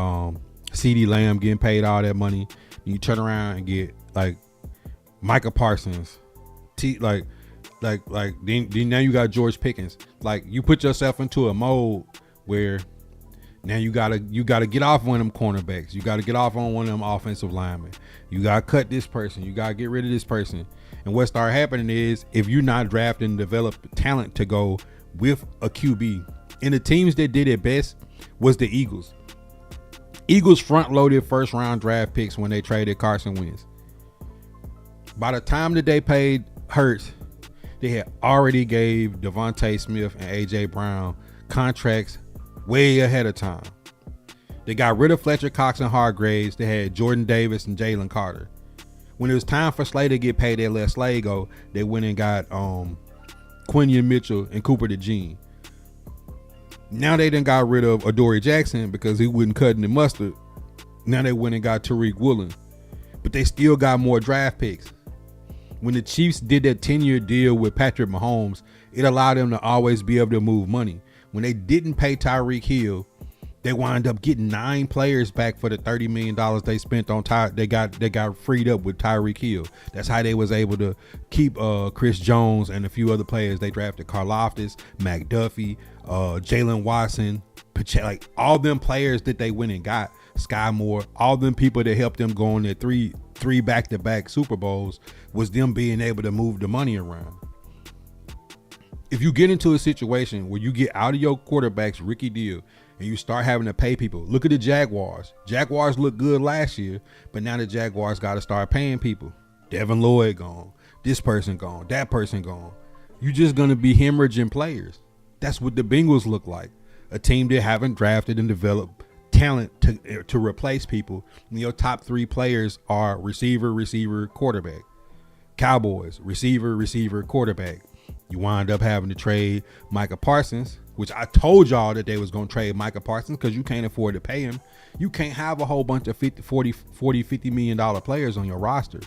CeeDee Lamb getting paid all that money. You turn around and get, like, Micah Parsons, then now you got George Pickens. Like, you put yourself into a mode where now you gotta get off one of them cornerbacks. You gotta get off on one of them offensive linemen. You gotta cut this person. You gotta get rid of this person. And what started happening is, if you're not drafting and develop talent to go with a QB, and the teams that did it best was the Eagles. Eagles front-loaded first-round draft picks when they traded Carson Wentz. By the time that they paid Hurts, they had already gave Devontae Smith and A.J. Brown contracts way ahead of time. They got rid of Fletcher Cox and Hargraves. They had Jordan Davis and Jalen Carter. When it was time for Slay to get paid, they let Slay go. They went and got Quinion Mitchell and Cooper DeJean. Now they done got rid of Adoree Jackson because he wouldn't cut in the mustard. Now they went and got Tariq Woolen. But they still got more draft picks. When the Chiefs did that 10-year deal with Patrick Mahomes, it allowed them to always be able to move money. When they didn't pay Tyreek Hill, they wound up getting 9 players back for the $30 million they spent on they got freed up with Tyreek Hill. That's how they was able to keep Chris Jones and a few other players. They drafted Karlaftis, McDuffie, Jalen Watson, like all them players that they went and got, Sky Moore, all them people that helped them go on their three back-to-back Super Bowls, was them being able to move the money around. If you get into a situation where you get out of your quarterback's rookie deal and you start having to pay people, look at the Jaguars. Jaguars looked good last year, but now the Jaguars got to start paying people. Devin Lloyd gone, this person gone, that person gone. You're just going to be hemorrhaging players. That's what the Bengals look like. A team that haven't drafted and developed talent to replace people. And your top 3 players are receiver, quarterback. Cowboys, receiver, quarterback. You wind up having to trade Micah Parsons, which I told y'all that they was going to trade Micah Parsons because you can't afford to pay him. You can't have a whole bunch of $50 million players on your roster.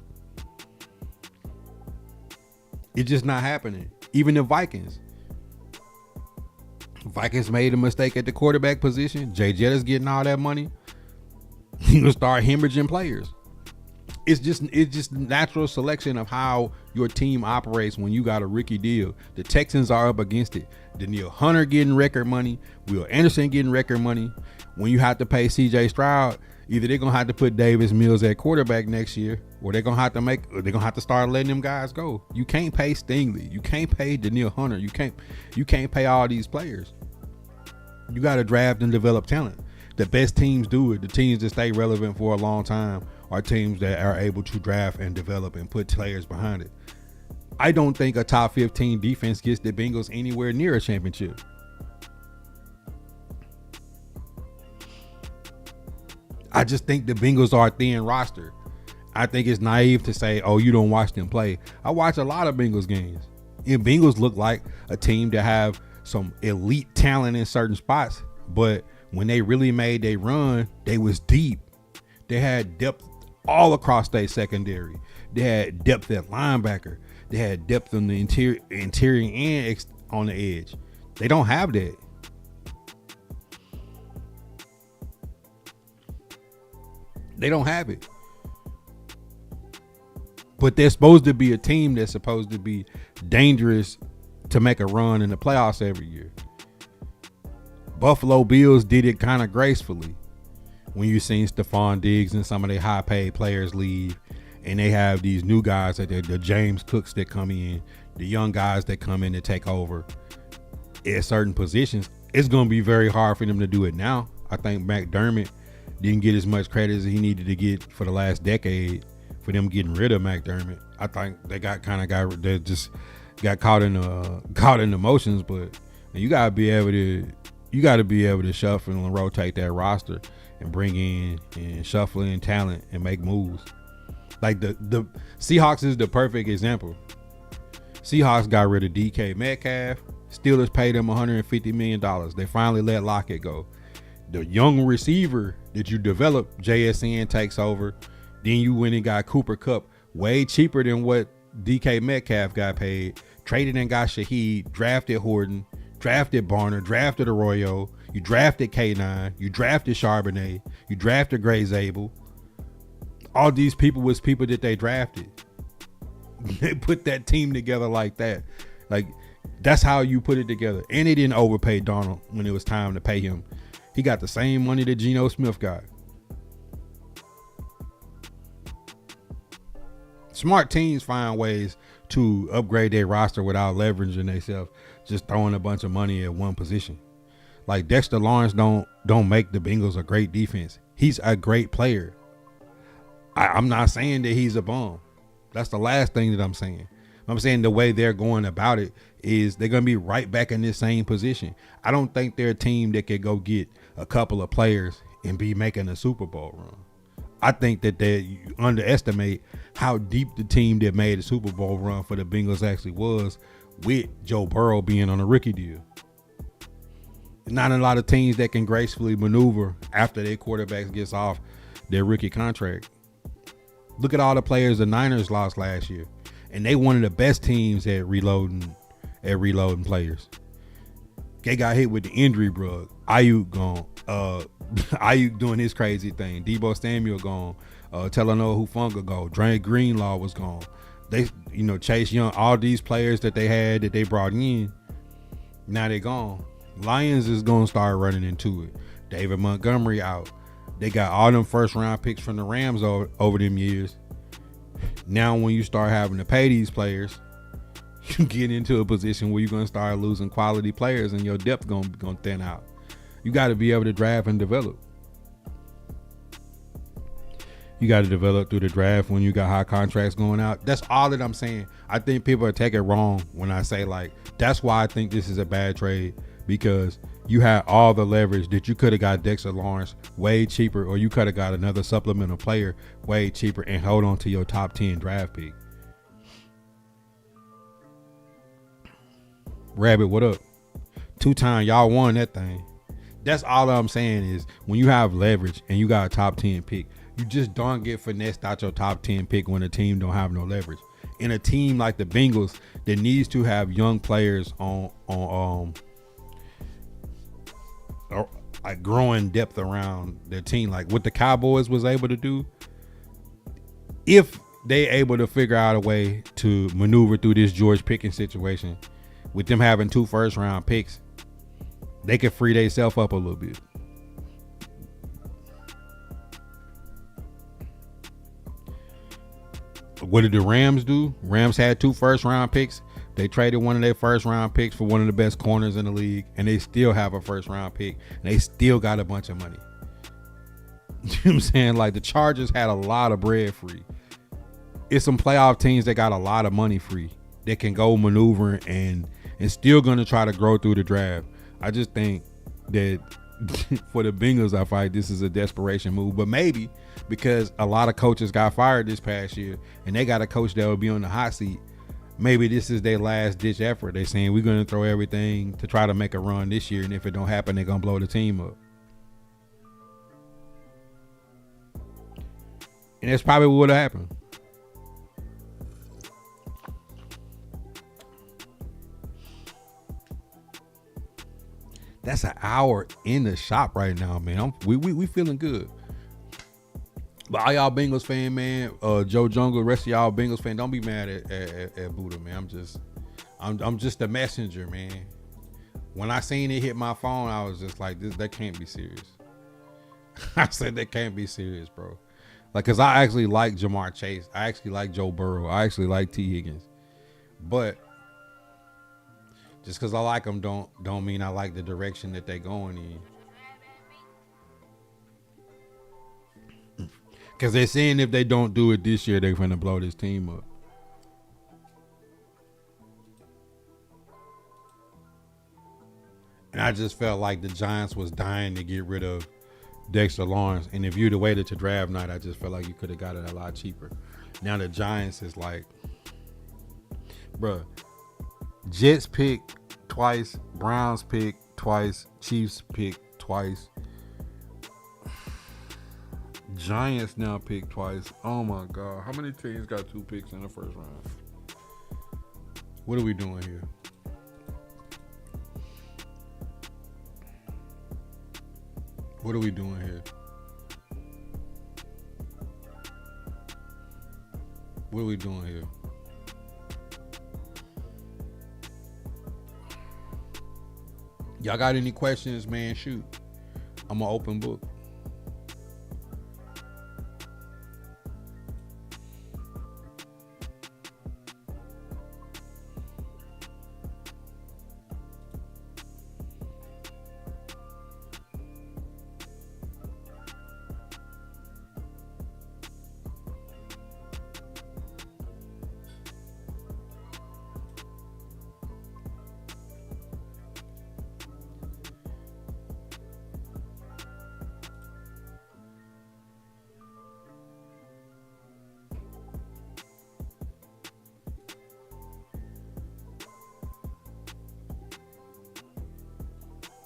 It's just not happening. Even the Vikings made a mistake at the quarterback position. Jay Jetter's getting all that money. He will start hemorrhaging players. It's just natural selection of how your team operates when you got a rookie deal. The Texans are up against it. Danielle Hunter getting record money. Will Anderson getting record money. When you have to pay C.J. Stroud, Either they're gonna have to put Davis Mills at quarterback next year, or they're gonna have to start letting them guys go. You can't pay Stingley. You can't pay Daniil Hunter. You can't pay all these players. You got to draft and develop talent. The best teams do it. The teams that stay relevant for a long time are teams that are able to draft and develop and put players behind it. I don't think a top 15 defense gets the Bengals anywhere near a championship. I just think the Bengals are a thin roster. I think it's naive to say, oh, you don't watch them play. I watch a lot of Bengals games. And Bengals look like a team that have some elite talent in certain spots. But when they really made their run, they was deep. They had depth all across their secondary. They had depth at linebacker. They had depth on the interior and on the edge. They don't have that. They don't have it. But they're supposed to be a team that's supposed to be dangerous to make a run in the playoffs every year. Buffalo Bills did it kind of gracefully when you seen Stephon Diggs and some of their high-paid players leave, and they have these new guys, the James Cooks that come in, the young guys that come in to take over at certain positions. It's going to be very hard for them to do it now. I think McDermott didn't get as much credit as he needed to get for the last decade for them getting rid of McDermott. I think they just got caught in the motions, but you gotta be able to shuffle and rotate that roster and bring in and shuffle in talent and make moves. Like the Seahawks is the perfect example. Seahawks got rid of DK Metcalf. Steelers paid him $150 million. They finally let Lockett go. The young receiver that you develop, JSN takes over. Then you went and got Cooper Kupp way cheaper than what DK Metcalf got paid. Traded and got Shaheed, drafted Horton, drafted Barner, drafted Arroyo. You drafted K9. You drafted Charbonnet. You drafted Gray Zabel. All these people was people that they drafted. They put that team together like that. Like, that's how you put it together. And they didn't overpay Donald when it was time to pay him. He got the same money that Geno Smith got. Smart teams find ways to upgrade their roster without leveraging themselves, just throwing a bunch of money at one position. Like Dexter Lawrence don't make the Bengals a great defense. He's a great player. I'm not saying that he's a bum. That's the last thing that I'm saying. I'm saying the way they're going about it is they're going to be right back in this same position. I don't think they're a team that could go get a couple of players and be making a Super Bowl run. I think that they underestimate how deep the team that made a Super Bowl run for the Bengals actually was, with Joe Burrow being on a rookie deal. Not a lot of teams that can gracefully maneuver after their quarterbacks gets off their rookie contract. Look at all the players the Niners lost last year. And they one of the best teams at reloading players. They got hit with the injury bug. Ayuk gone. Ayuk doing his crazy thing. Deebo Samuel gone. Talanoa Hufanga gone. Dre Greenlaw was gone. They, Chase Young, all these players that they had that they brought in, now they're gone. Lions is gonna start running into it. David Montgomery out. They got all them first round picks from the Rams over them years. Now when you start having to pay these players, you get into a position where you're going to start losing quality players and your depth going to thin out. You got to be able to draft and develop. You got to develop through the draft when you got high contracts going out. That's all that I'm saying. I think people are taking it wrong when I say, like, that's why I think this is a bad trade, because you had all the leverage that you could have got Dexter Lawrence way cheaper, or you could have got another supplemental player way cheaper and hold on to your top 10 draft pick. Rabbit, what up? 2-time, y'all won that thing. That's all I'm saying is when you have leverage and you got a top 10 pick, you just don't get finessed out your top 10 pick when a team don't have no leverage. In a team like the Bengals that needs to have young players on like growing depth around their team, like what the Cowboys was able to do, if they able to figure out a way to maneuver through this George Pickens situation with them having 2 first-round picks, they can free themselves up a little bit. What did the Rams do? Rams had 2 first-round picks. They traded one of their first-round picks for one of the best corners in the league, and they still have a first-round pick, and they still got a bunch of money. You know what I'm saying? Like, the Chargers had a lot of bread free. It's some playoff teams that got a lot of money free that can go maneuvering and still going to try to grow through the draft. I just think that for the Bengals, I find this is a desperation move. But maybe because a lot of coaches got fired this past year and they got a coach that will be on the hot seat, maybe this is their last ditch effort. They're saying we're going to throw everything to try to make a run this year, and if it don't happen, they're going to blow the team up. And that's probably what would have happened. That's an hour in the shop right now, man. We feeling good. But all y'all Bengals fan, man, Joe Jungle, rest of y'all Bengals fan, don't be mad at Buddha, man. I'm just a messenger, man. When I seen it hit my phone, I was just like, that can't be serious. I said that can't be serious, bro. Like, cause I actually like Jamar Chase. I actually like Joe Burrow. I actually like T. Higgins. But just because I like them don't mean I like the direction that they going in. Because they're saying if they don't do it this year, they're going to blow this team up. And I just felt like the Giants was dying to get rid of Dexter Lawrence. And if you'd have waited to draft night, I just felt like you could have got it a lot cheaper. Now the Giants is like, bruh, Jets pick twice, Browns pick twice, Chiefs pick twice, Giants now pick twice. Oh my God. How many teams got 2 picks in the first round? What are we doing here? What are we doing here? What are we doing here? Y'all got any questions, man? Shoot. I'm an open book.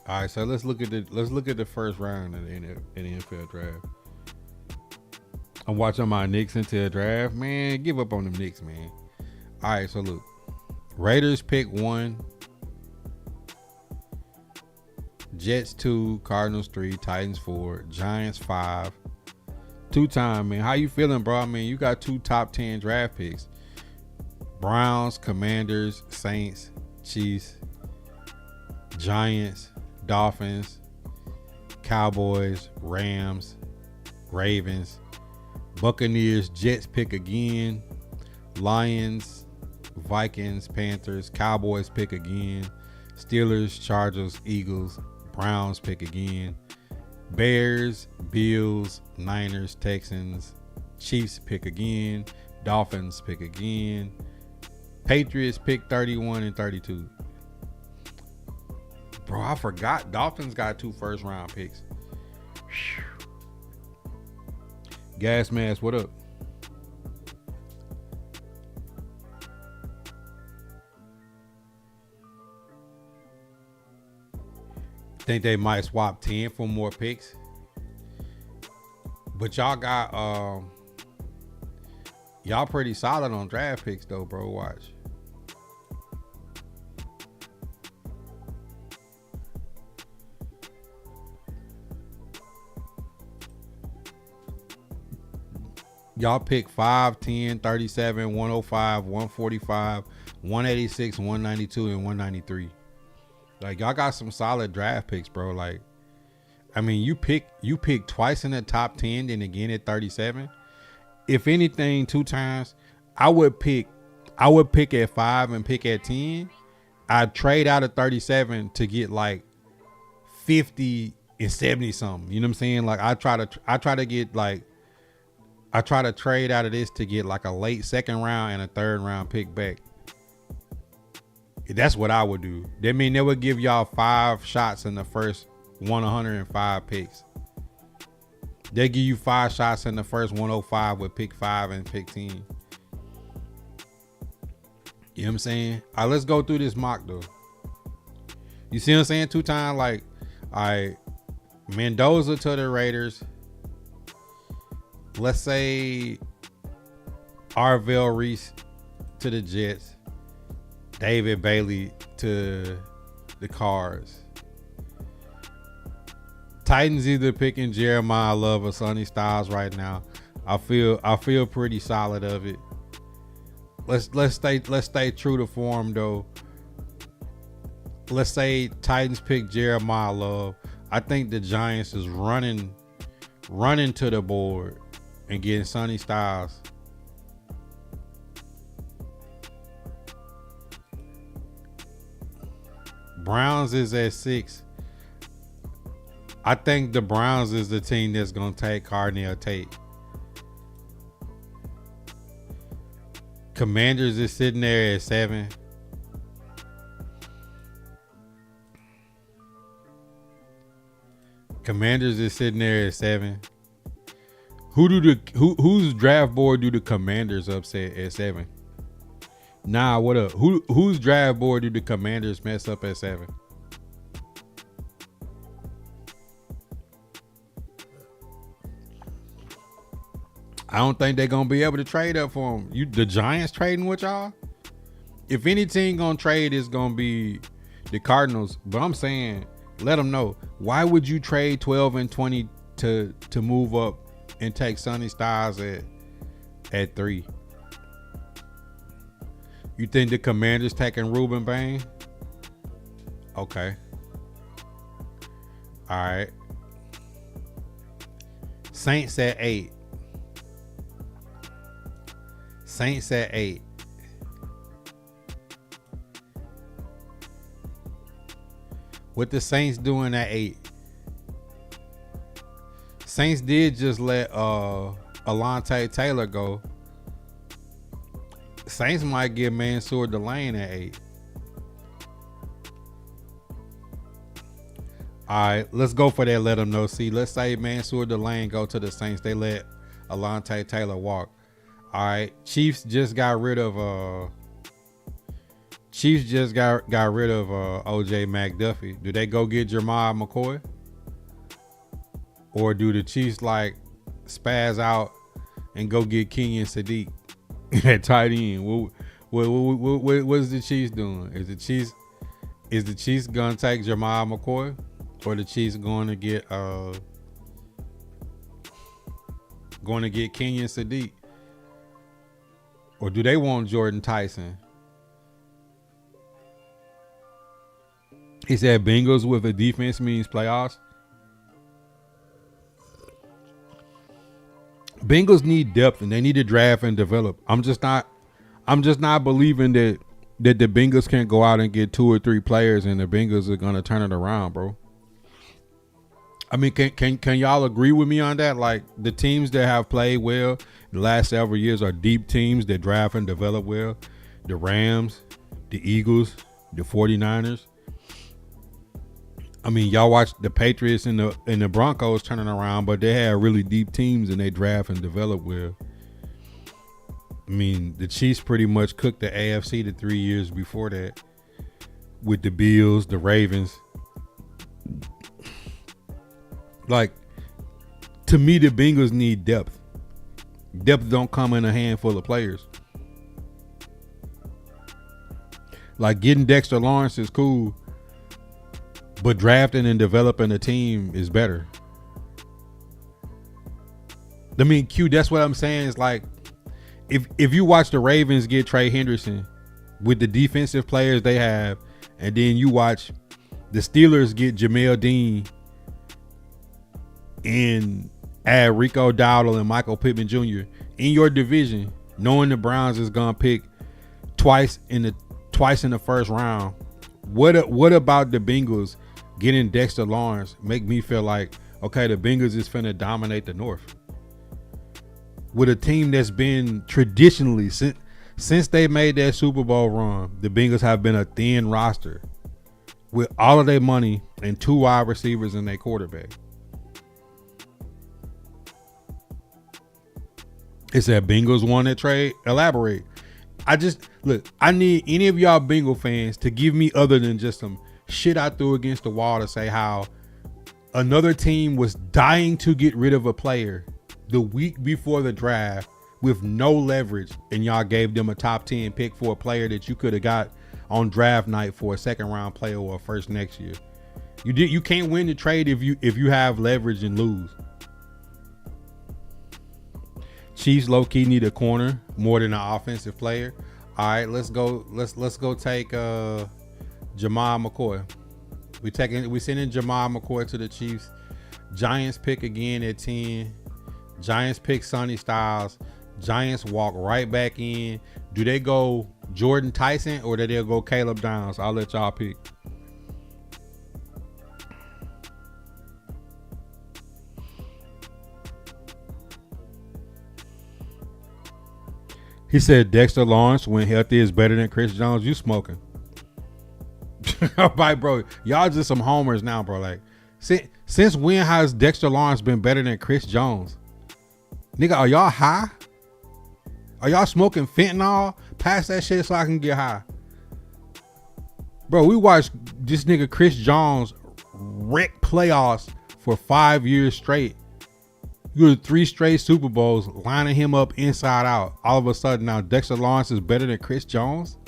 All right, so let's look at the first round in the NFL draft. I'm watching my Knicks into a draft, man. Give up on them Knicks, man. All right, so look, Raiders pick 1, Jets 2, Cardinals 3, Titans 4, Giants 5. 2-time, man. How you feeling, bro? I mean, you got 2 top 10 draft picks: Browns, Commanders, Saints, Chiefs, Giants, Dolphins, Cowboys, Rams, Ravens, Buccaneers, Jets pick again, Lions, Vikings, Panthers, Cowboys pick again, Steelers, Chargers, Eagles, Browns pick again, Bears, Bills, Niners, Texans, Chiefs pick again, Dolphins pick again, Patriots pick 31 and 32. Bro, I forgot Dolphins got 2 first-round picks. Gas Mask, what up? Think they might swap 10 for more picks. But y'all got y'all pretty solid on draft picks though, bro. Watch. Y'all pick 5, 10, 37, 105, 145, 186, 192, and 193. Like, y'all got some solid draft picks, bro. Like, I mean, you pick twice in the top 10, then again at 37. If anything, 2 times, I would pick at 5 and pick at 10. I'd trade out of 37 to get like 50 and 70 something. You know what I'm saying? Like I try to get like, I try to trade out of this to get like a late second round and a third round pick back. That's what I would do. That mean they would give y'all 5 shots in the first 105 picks. They give you 5 shots in the first 105 with pick 5 and pick 10. You know what I'm saying? All right, let's go through this mock though. You see what I'm saying? 2 times, like, all right, Mendoza to the Raiders. Let's say Arvell Reese to the Jets. David Bailey to the Cards. Titans either picking Jeremiah Love or Sonny Styles right now. I feel pretty solid of it. Let's stay true to form though. Let's say Titans pick Jeremiah Love. I think the Giants is running to the board and getting Sonny Styles. Browns is at 6. I think the Browns is the team that's gonna take Carnell Tate. Commanders is sitting there at 7. Commanders is sitting there at 7. Whose draft board do the Commanders upset at 7? Nah, what up? Whose draft board do the Commanders mess up at 7? I don't think they're gonna be able to trade up for him. The Giants trading with y'all? If any team gonna trade, it's gonna be the Cardinals. But I'm saying, let them know. Why would you trade 12 and 20 to move up and take Sonny Styles at 3? You think the Commanders taking Ruben Bain? Okay. All right. Saints at 8. Saints at 8. What the Saints doing at 8? Saints did just let Alontae Taylor go. Saints might give Mansour Delane at 8. All right, let's go for that. Let them know. See, let's say Mansour Delane go to the Saints. They let Alontae Taylor walk. All right, Chiefs just got rid of OJ McDuffie. Do they go get Jamal McCoy? Or do the Chiefs like spaz out and go get Kenyon Sadiq at tight end? What's the Chiefs doing? Is the Chiefs gonna take Jamal McCoy, or the Chiefs going to get Kenyon Sadiq? Or do they want Jordan Tyson? He said Bengals with a defense means playoffs. Bengals need depth and they need to draft and develop. I'm just not believing that the Bengals can't go out and get 2 or 3 players and the Bengals are gonna turn it around, bro. I mean, can y'all agree with me on that? Like, the teams that have played well the last several years are deep teams that draft and develop well. The Rams, the Eagles, the 49ers. I mean, y'all watch the Patriots and the Broncos turning around, but they have really deep teams and they draft and develop well. I mean, the Chiefs pretty much cooked the AFC the 3 years before that with the Bills, the Ravens. Like, to me, the Bengals need depth. Depth don't come in a handful of players. Like, getting Dexter Lawrence is cool, but drafting and developing a team is better. I mean, Q, that's what I'm saying. Is like, if you watch the Ravens get Trey Henderson with the defensive players they have, and then you watch the Steelers get Jamel Dean and add Rico Dowdle and Michael Pittman Jr. in your division, knowing the Browns is gonna pick twice in the first round. What about the Bengals getting Dexter Lawrence make me feel like, okay, the Bengals is finna dominate the North with a team that's been traditionally since they made that Super Bowl run, the Bengals have been a thin roster with all of their money and 2 wide receivers and their quarterback. It said Bengals won that trade. Elaborate. I need any of y'all Bengal fans to give me other than just some shit I threw against the wall to say how another team was dying to get rid of a player the week before the draft with no leverage, and y'all gave them a top 10 pick for a player that you could have got on draft night for a second round player or a first next year. You can't win the trade if you have leverage and lose. Chiefs low key need a corner more than an offensive player. All right, let's go take Jamal McCoy. We sending Jamal McCoy to the Chiefs. Giants pick again at 10. Giants pick Sonny Styles. Giants walk right back in. Do they go Jordan Tyson or do they go Caleb Downs? I'll let y'all pick. He said Dexter Lawrence, when healthy, is better than Chris Jones. You smoking. All right, bro. Y'all just some homers now, bro. Like, since when has Dexter Lawrence been better than Chris Jones? Nigga, are y'all high? Are y'all smoking fentanyl? Pass that shit so I can get high. Bro, we watched this nigga Chris Jones wreck playoffs for 5 years straight. You go to 3 straight Super Bowls, lining him up inside out. All of a sudden now Dexter Lawrence is better than Chris Jones?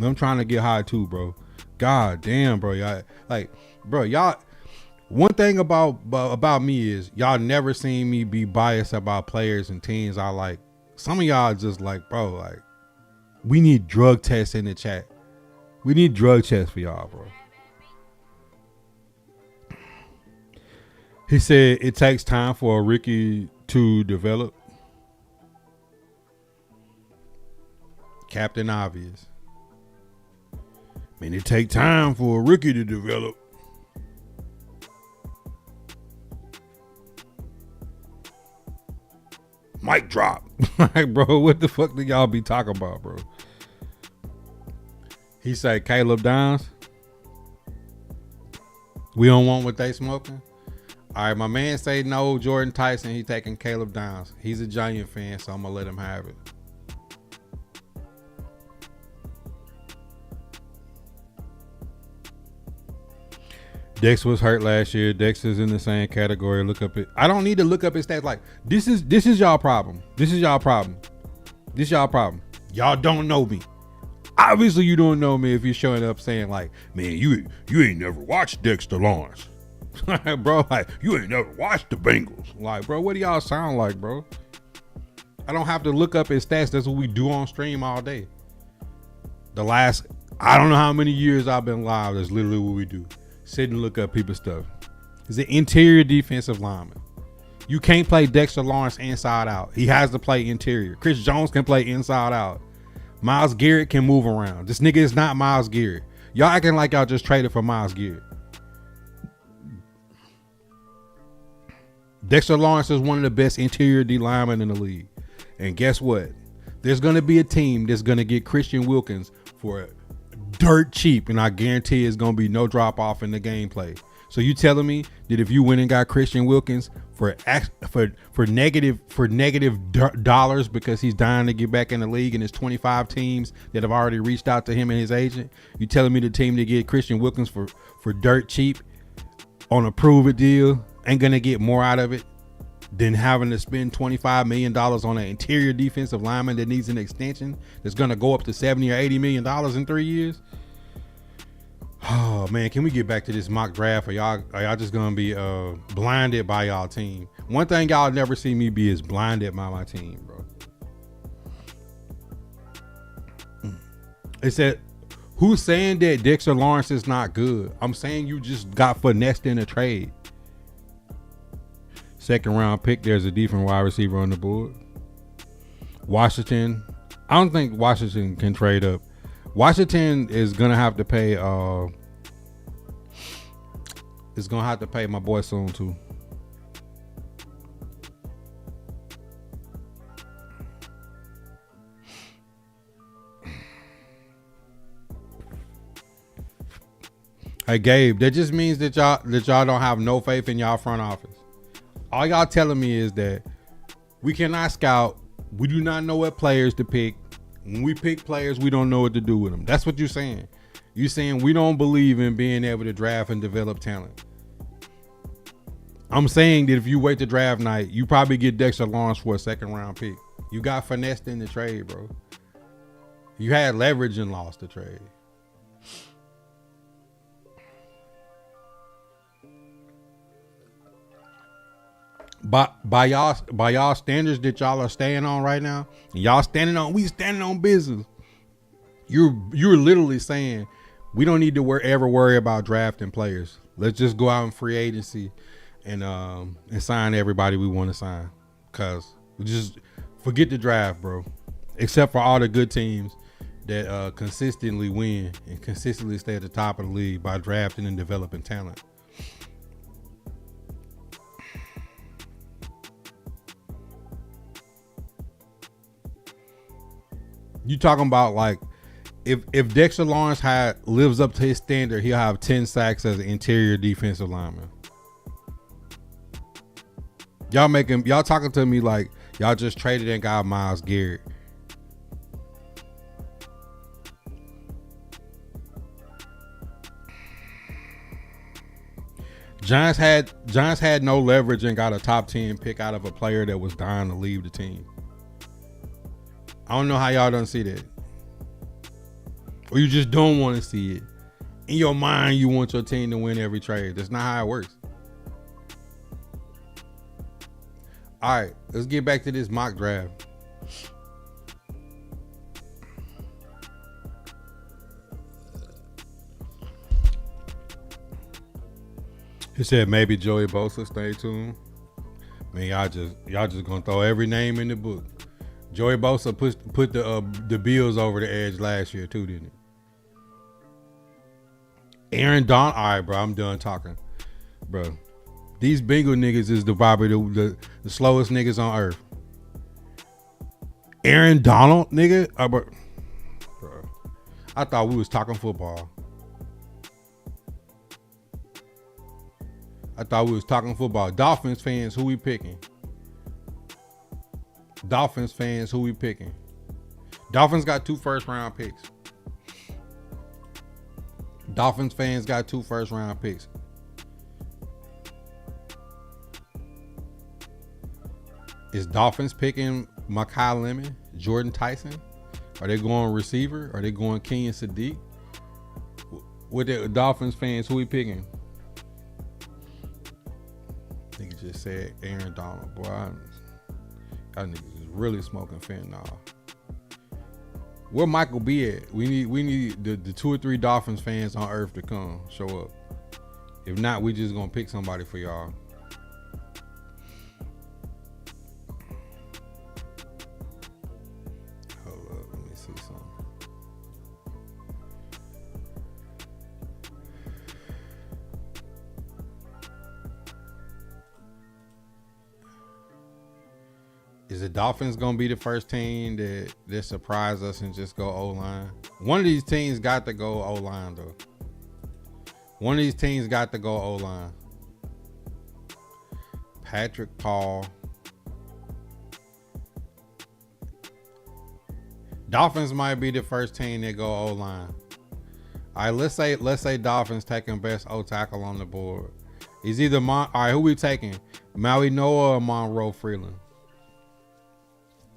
I'm trying to get high too, bro. God damn, bro. Y'all, one thing about me is y'all never seen me be biased about players and teams I like. Some of y'all just like, bro, like, we need drug tests in the chat. We need drug tests for y'all, bro. He said it takes time for a rookie to develop. Captain Obvious. Man, it take time for a rookie to develop. Mic drop. Like, bro, what the fuck do y'all be talking about, bro? He said Caleb Downs. We don't want what they smoking. All right, my man say no. Jordan Tyson, he taking Caleb Downs. He's a Giant fan, so I'm gonna let him have it. Dex was hurt last year. Dex is in the same category. Look up it. I don't need to look up his stats. Like, this is y'all problem. This is y'all problem. This y'all problem. Y'all don't know me. Obviously, you don't know me if you're showing up saying like, man, you ain't never watched Dexter Lawrence. Bro, like, you ain't never watched the Bengals. Like, bro, what do y'all sound like, bro? I don't have to look up his stats. That's what we do on stream all day. The last, I don't know how many years I've been live. That's literally what we do. Sit and look up people's stuff. He's an interior defensive lineman. You can't play Dexter Lawrence inside out. He has to play interior. Chris Jones can play inside out. Myles Garrett can move around. This nigga is not Myles Garrett. Y'all acting like y'all just traded for Myles Garrett. Dexter Lawrence is one of the best interior D linemen in the league. And guess what? There's going to be a team that's going to get Christian Wilkins for dirt cheap, and I guarantee it's going to be no drop off in the gameplay. So you telling me that if you went and got Christian Wilkins for negative dollars because he's dying to get back in the league and there's 25 teams that have already reached out to him and his agent, you telling me the team to get Christian Wilkins for dirt cheap on a prove it deal ain't going to get more out of it than having to spend $25 million on an interior defensive lineman that needs an extension that's going to go up to $70 or $80 million in 3 years? Oh man, can we get back to this mock draft? Are y'all just gonna be blinded by y'all team? One thing y'all never see me be is blinded by my team, bro. It said, who's saying that Dexter Lawrence is not good? I'm saying you just got finessed in a trade. Second round pick, there's a different wide receiver on the board. Washington, I don't think Washington can trade up. Washington is gonna have to pay. Is gonna have to pay my boy soon too. Hey Gabe, that just means that y'all don't have no faith in y'all front office. All y'all telling me is that we cannot scout. We do not know what players to pick. When we pick players, we don't know what to do with them. That's what you're saying. You're saying we don't believe in being able to draft and develop talent. I'm saying that if you wait to draft night, you probably get Dexter Lawrence for a second round pick. You got finessed in the trade, bro. You had leverage and lost the trade. By y'all standards that y'all are staying on right now, and y'all we standing on business. You're literally saying we don't need to ever worry about drafting players. Let's just go out in free agency and sign everybody we want to sign. Cause we just forget the draft, bro. Except for all the good teams that consistently win and consistently stay at the top of the league by drafting and developing talent. You talking about like if Dexter Lawrence lives up to his standard, he'll have 10 sacks as an interior defensive lineman. Y'all talking to me like y'all just traded and got Myles Garrett. Giants had no leverage and got a top 10 pick out of a player that was dying to leave the team. I don't know how y'all don't see that. Or you just don't want to see it. In your mind, you want your team to win every trade. That's not how it works. All right, let's get back to this mock draft. He said maybe Joey Bosa. Stay tuned. Man, y'all just gonna throw every name in the book. Joey Bosa put the Bills over the edge last year too, didn't he? Aaron Donald. All right, bro. I'm done talking, bro. These Bengal niggas is probably the slowest niggas on earth. Aaron Donald, nigga. Bro. I thought we was talking football. Dolphins fans, who we picking? Dolphins fans, who we picking? Dolphins got 2 first-round picks. Dolphins fans got 2 first-round picks. Is Dolphins picking Mekhi Lemon, Jordan Tyson? Are they going receiver? Are they going Kenyon Sadiq? With the Dolphins fans, who we picking? I think he just said Aaron Donald. Boy, y'all niggas is really smoking fentanyl. Where Michael be at? We need the 2 or 3 Dolphins fans on earth to come show up. If not, we just gonna pick somebody for y'all. Hold up, let me see something. Is the Dolphins gonna be the first team that surprise us and just go O-line? One of these teams got to go O-line though. One of these teams got to go O-line. Patrick Paul. Dolphins might be the first team that go O-line. All right, let's say Dolphins taking best O tackle on the board. Is either all right, who we taking? Maui Noah or Monroe Freeland?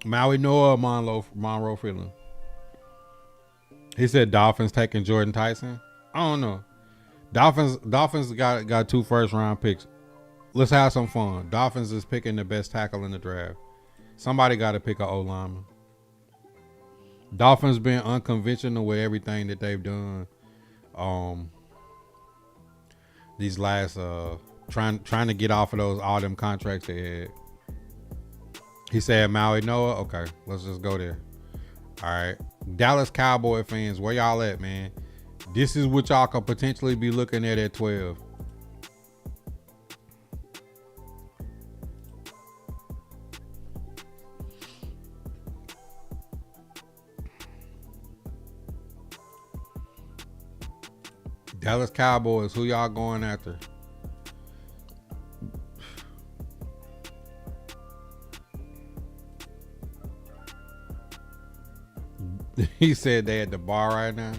Maui Noah or Monroe Freeland? He said Dolphins taking Jordan Tyson. I don't know. Dolphins got 2 first-round picks. Let's have some fun. Dolphins is picking the best tackle in the draft. Somebody got to pick an O-lineman. Dolphins been unconventional with everything that they've done these last trying to get off of those all them contracts they had. He said Maui Noah. Okay, let's just go there. All right, Dallas Cowboy fans, where y'all at, man? This is what y'all could potentially be looking at 12. Dallas Cowboys, who y'all going after? He said they at the bar right now.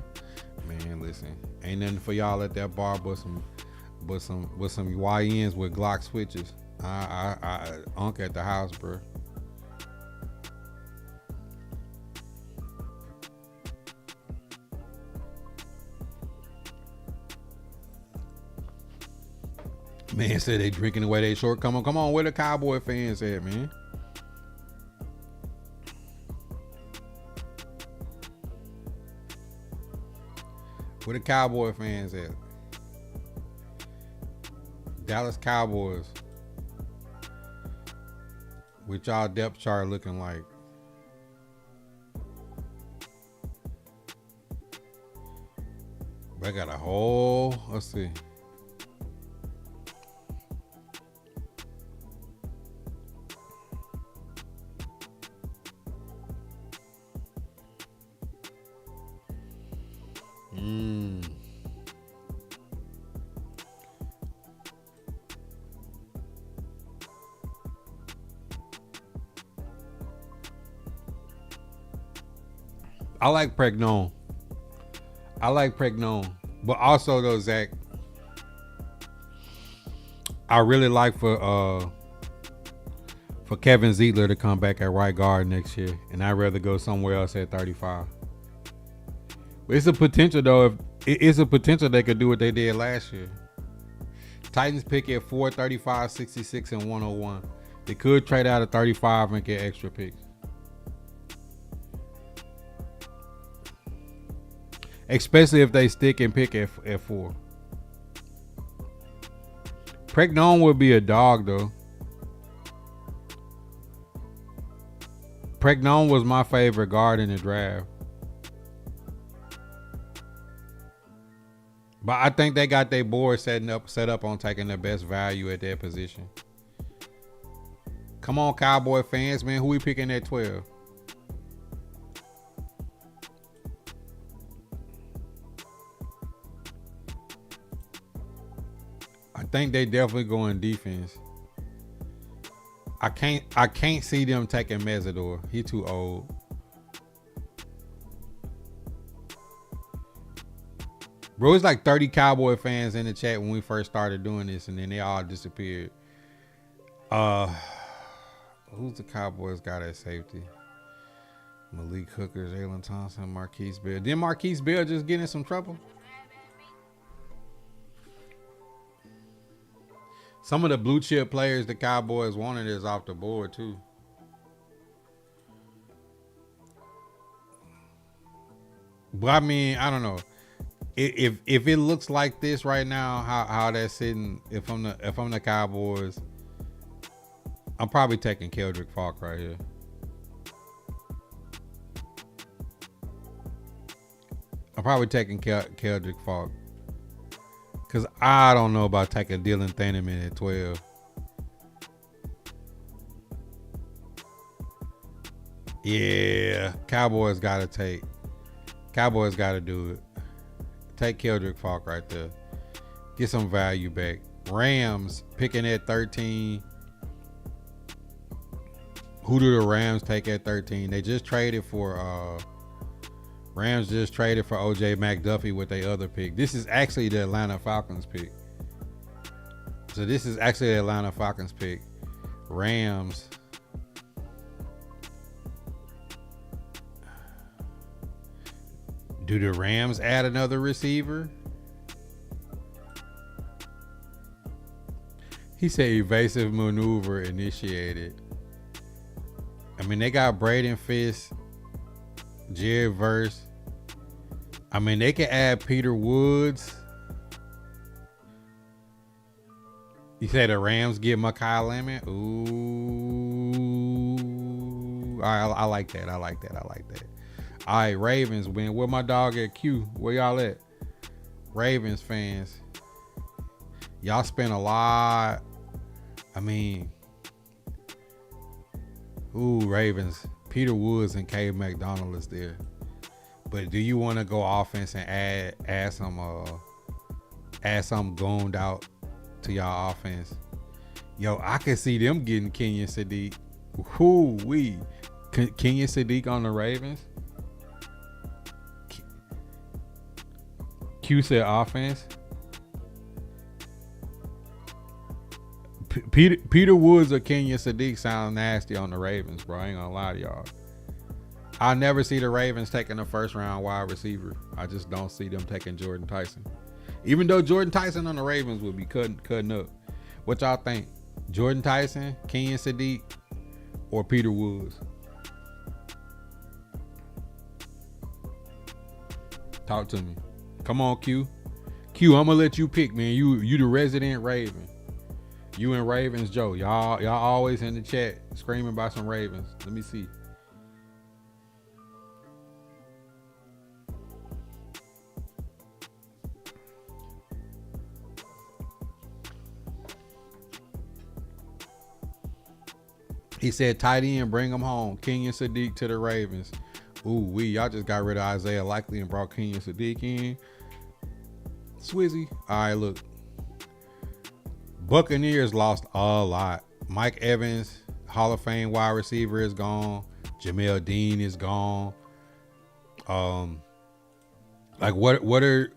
Man, listen, ain't nothing for y'all at that bar but some YNs with Glock switches. I unk at the house, bro. Man said they drinking away they short. Come on, where the Cowboy fans at, man? Where the Cowboy fans at? Dallas Cowboys. With y'all depth chart looking like. They got a whole, let's see. I like Pregnon. But also though, Zach, I really like for Kevin Zeitler to come back at right guard next year, and I'd rather go somewhere else at 35. It's a potential though. If it is a potential they could do what they did last year. Titans pick at 4, 35, 66, and 101. They could trade out of 35 and get extra picks. Especially if they stick and pick at 4. Pregnon would be a dog though. Pregnon was my favorite guard in the draft. But I think they got their board set up on taking the best value at their position. Come on, Cowboy fans, man. Who we picking at 12? I think they definitely go in defense. I can't see them taking Mesidor. He too old. Bro, it's like 30 Cowboy fans in the chat when we first started doing this, and then they all disappeared. Who's the Cowboys got at safety? Malik Hooker, Jalen Thompson, Marquise Bell. Didn't Marquise Bell just get in some trouble? Some of the blue chip players the Cowboys wanted is off the board too. But I mean, I don't know. If it looks like this right now, how that's sitting, if I'm the Cowboys, I'm probably taking Keldrick Falk right here. I'm probably taking Keldrick Falk. Because I don't know about taking Dylan Thanaman at 12. Yeah, Cowboys got to do it. Take Keldrick Falk right there. Get some value back. Rams picking at 13. Who do the Rams take at 13? They just traded for Rams just traded for OJ McDuffie with their other pick. This is actually the Atlanta Falcons pick. So this is actually the Atlanta Falcons pick. Rams. Do the Rams add another receiver? He said evasive maneuver initiated. I mean, they got Braden Fisk, Jared Verse. I mean, they can add Peter Woods. You said the Rams get Mekhi Lemon. Ooh, I like that. I like that. I like that. All right, Ravens win. Where my dog at? Q. Where y'all at? Ravens fans. Y'all spent a lot. I mean, Ravens. Peter Woods and K. McDonald is there. But do you want to go offense and add some gooned out to y'all offense? Yo, I can see them getting Kenyon Sadiq. Kenyon Sadiq on the Ravens. Q said offense. Peter Woods or Kenyon Sadiq sound nasty on the Ravens, bro. I ain't gonna lie to y'all. I never see the Ravens taking a first round wide receiver. I just don't see them taking Jordan Tyson. Even though Jordan Tyson on the Ravens would be cutting up. What y'all think? Jordan Tyson, Kenyon Sadiq, or Peter Woods? Talk to me. Come on, Q. Q, I'm gonna let you pick, man. You the resident Raven. You and Ravens Joe. Y'all always in the chat screaming about some Ravens. Let me see. He said tight end, bring him home. Kenyon Sadiq to the Ravens. Y'all just got rid of Isaiah Likely and brought Kenyon Sadiq in. Swizzy. All right, look. Buccaneers lost a lot. Mike Evans, Hall of Fame wide receiver, is gone. Jamel Dean is gone. Like what are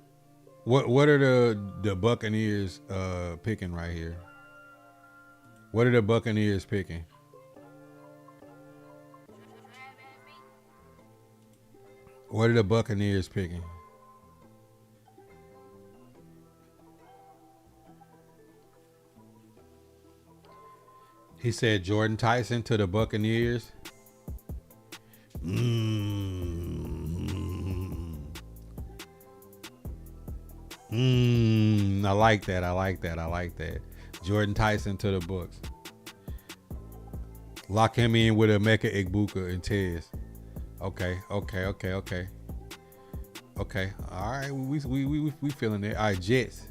the Buccaneers picking right here? What are the Buccaneers picking? What are the Buccaneers picking? He said Jordan Tyson to the Buccaneers. I like that. I like that. Jordan Tyson to the Bucs. Lock him in with Emeka Egbuka and Tez. Okay. All right, we feeling it. All right, Jets.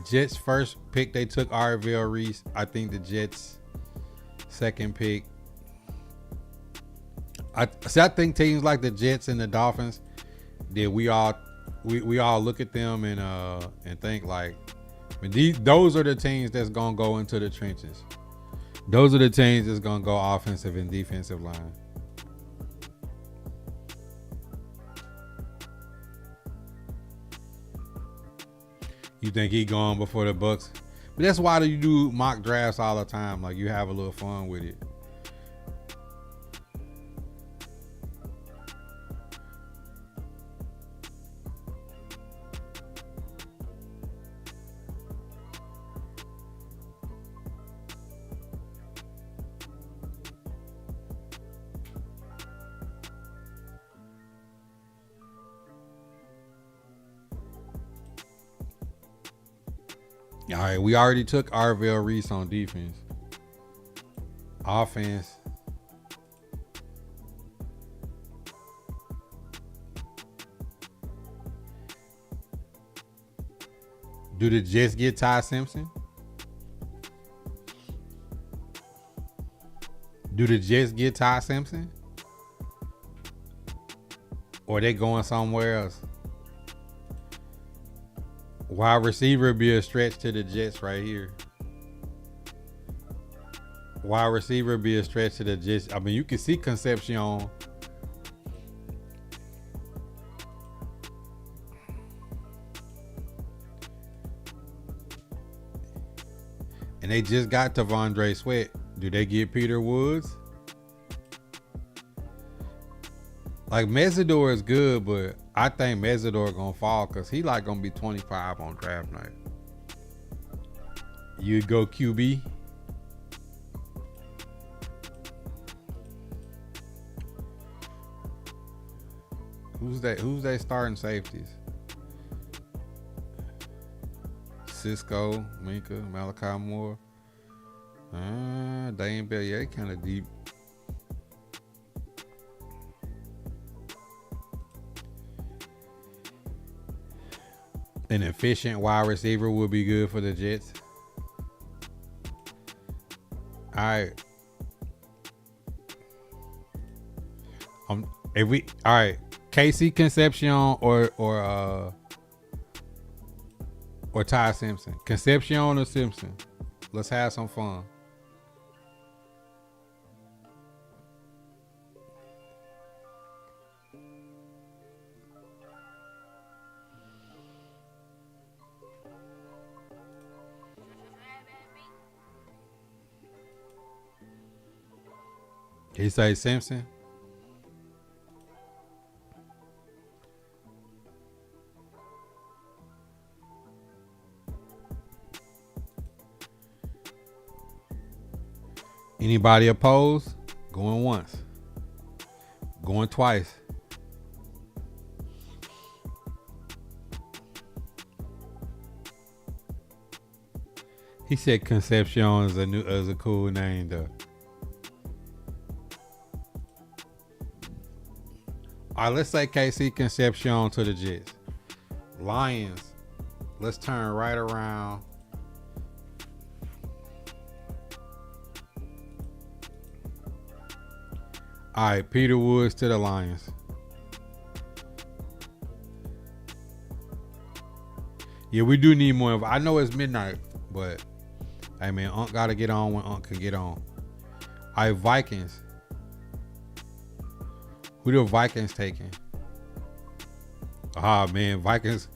Jets first pick, they took Arvell Reese. I think the Jets second pick. I think teams like the Jets and the Dolphins, that we all look at them and think like, those are the teams that's gonna go into the trenches. Those are the teams that's gonna go offensive and defensive line. You think he gone before the Bucs? But that's why you do mock drafts all the time. Like, you have a little fun with it. All right, we already took Arvell Reese on defense. Offense. Do the Jets get Ty Simpson? Do the Jets get Ty Simpson? Or they going somewhere else? Wide receiver be a stretch to the Jets right here. Wide receiver be a stretch to the Jets. I mean, you can see Concepcion. And they just got T'Vondre Sweat. Do they get Peter Woods? Like, Mesidor is good, but I think Mesidor gonna fall because he like gonna be 25 on draft night. You'd go QB. Who's they starting safeties? Cisco, Minka, Malachi Moore. Dane Bell, yeah, kind of deep. An efficient wide receiver would be good for the Jets. All right. If we all right, KC Concepcion or Ty Simpson. Concepcion or Simpson. Let's have some fun. He say Simpson. Anybody opposed? Going once. Going twice. He said Concepcion is a cool name though. All right, let's say KC Concepcion to the Jets. Lions. Let's turn right around. All right, Peter Woods to the Lions. Yeah, we do need more. I know it's midnight, but hey man, Unc got to get on when Unc can get on. All right, Vikings. Who the Vikings taking? Man, Vikings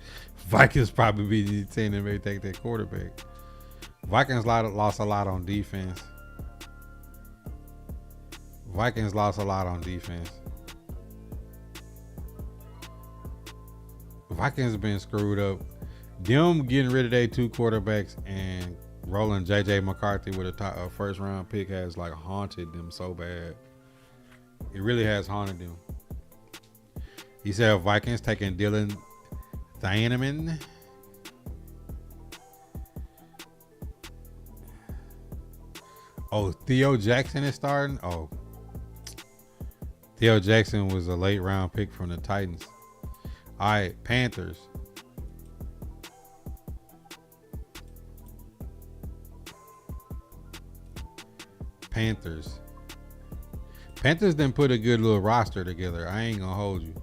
probably be the team that may take their quarterback. Vikings lost a lot on defense. Vikings lost a lot on defense. Vikings been screwed up. Them getting rid of their two quarterbacks and rolling JJ McCarthy with a first round pick has like haunted them so bad. It really has haunted them. He said Vikings taking Dylan Thieneman. Oh, Theo Jackson is starting? Oh. Theo Jackson was a late round pick from the Titans. All right, Panthers. Panthers didn't put a good little roster together. I ain't gonna hold you.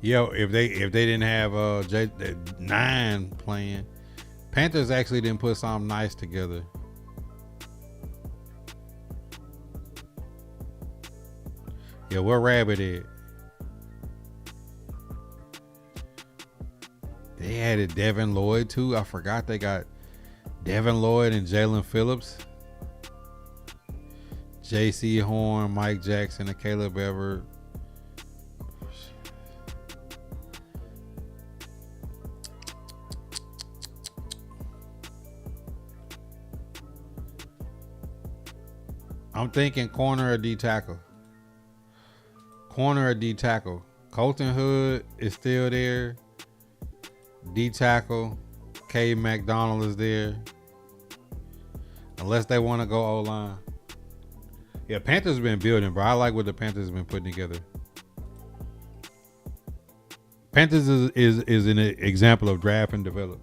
Yo, if they didn't have J9 playing, Panthers actually didn't put something nice together. Yeah, where Rabbit at? They added Devin Lloyd too. I forgot they got Devin Lloyd and Jalen Phillips. J.C. Horn, Mike Jackson, and Caleb Everett. I'm thinking corner or D tackle. Corner or D tackle. Colton Hood is still there. D tackle. K McDonald is there. Unless they want to go O-line. Yeah, Panthers been building, bro. I like what the Panthers been putting together. Panthers is an example of draft and develop.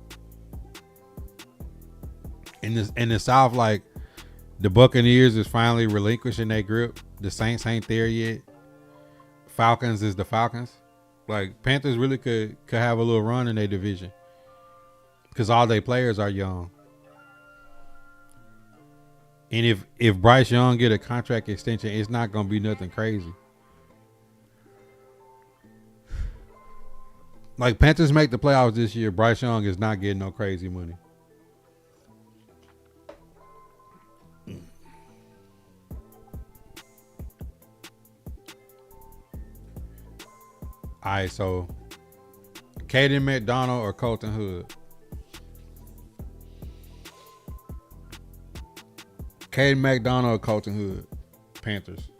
In the South, like the Buccaneers is finally relinquishing their grip. The Saints ain't there yet. Falcons is the Falcons. Like Panthers really could have a little run in their division because all their players are young. And if Bryce Young get a contract extension, it's not gonna be nothing crazy. Like Panthers make the playoffs this year, Bryce Young is not getting no crazy money. All right, so Caden McDonald or Colton Hood? Caden McDonald or Colton Hood? Panthers.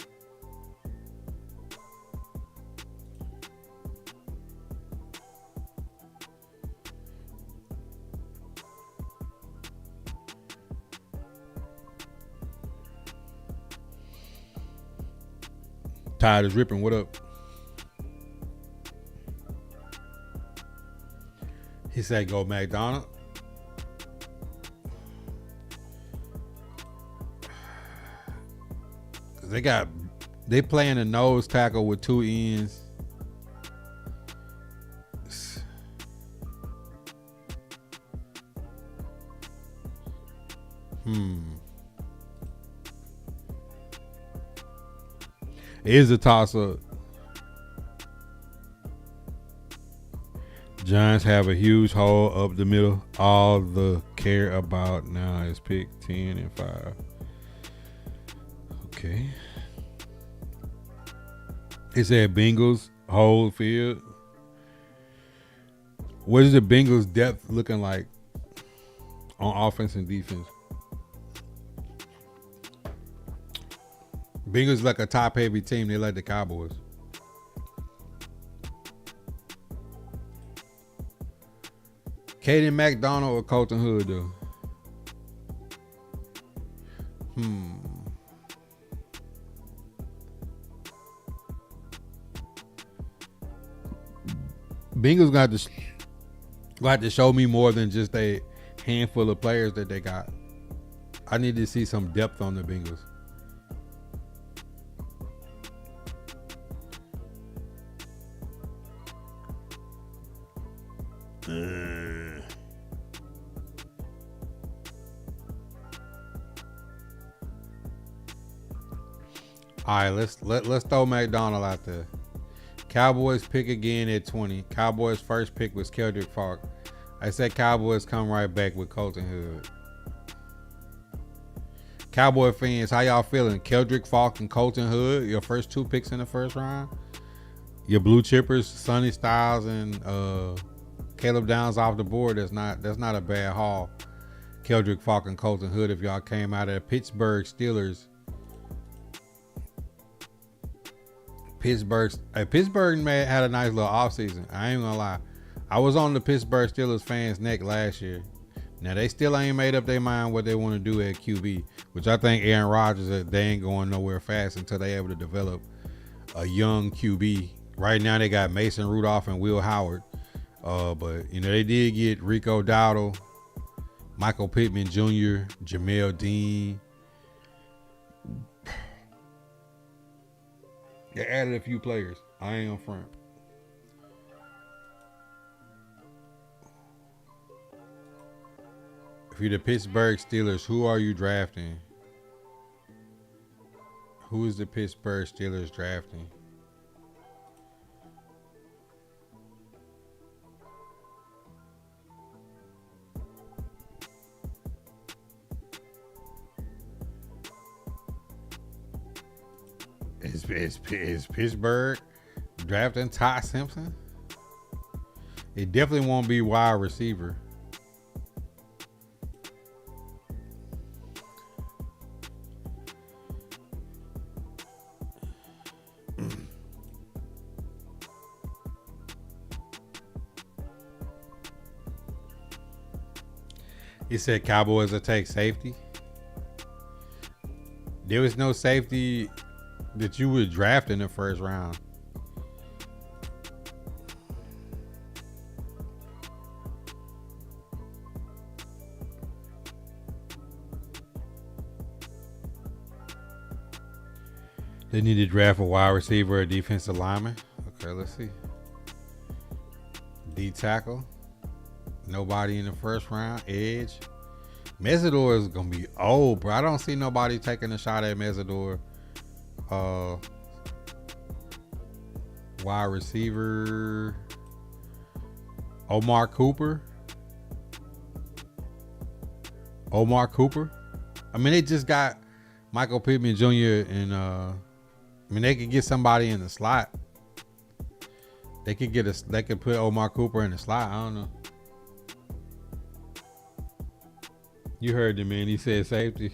Tide is ripping. What up? He said go McDonald. They playing a nose tackle with two ends. It is a toss up. Giants have a huge hole up the middle. All the care about now is pick 10 and 5. Okay. It said Bengals whole field. What is the Bengals depth looking like on offense and defense? Bengals like a top heavy team. They like the Cowboys. Caden McDonald or Colton Hood though? Bengals got to show me more than just a handful of players that they got. I need to see some depth on the Bengals. All right, let's throw McDonald out there. Cowboys pick again at 20. Cowboys first pick was Keldrick Falk. I said Cowboys come right back with Colton Hood. Cowboy fans, how y'all feeling? Keldrick Falk and Colton Hood, your first two picks in the first round. Your blue chippers, Sonny Styles and Caleb Downs off the board. That's not a bad haul. Keldrick Falk and Colton Hood if y'all came out of the Pittsburgh Steelers. Pittsburgh had a nice little offseason. I ain't gonna lie. I was on the Pittsburgh Steelers fans' neck last year. Now they still ain't made up their mind what they want to do at QB, which I think Aaron Rodgers, they ain't going nowhere fast until they able to develop a young QB. Right now they got Mason Rudolph and Will Howard, but they did get Rico Dowdle, Michael Pittman Jr., Jamel Dean. They added a few players. I ain't on front. If you're the Pittsburgh Steelers, who are you drafting? Who is the Pittsburgh Steelers drafting? Is Pittsburgh drafting Ty Simpson? It definitely won't be wide receiver. He said Cowboys will take safety. There was no safety that you would draft in the first round. They need to draft a wide receiver or a defensive lineman. Okay, let's see. D tackle. Nobody in the first round. Edge. Mesidor is going to be old, bro. I don't see nobody taking a shot at Mesidor. Wide receiver. Omar Cooper. I mean, they just got Michael Pittman Jr. and they could get somebody in the slot. They could put Omar Cooper in the slot. I don't know. You heard the man. He said safety.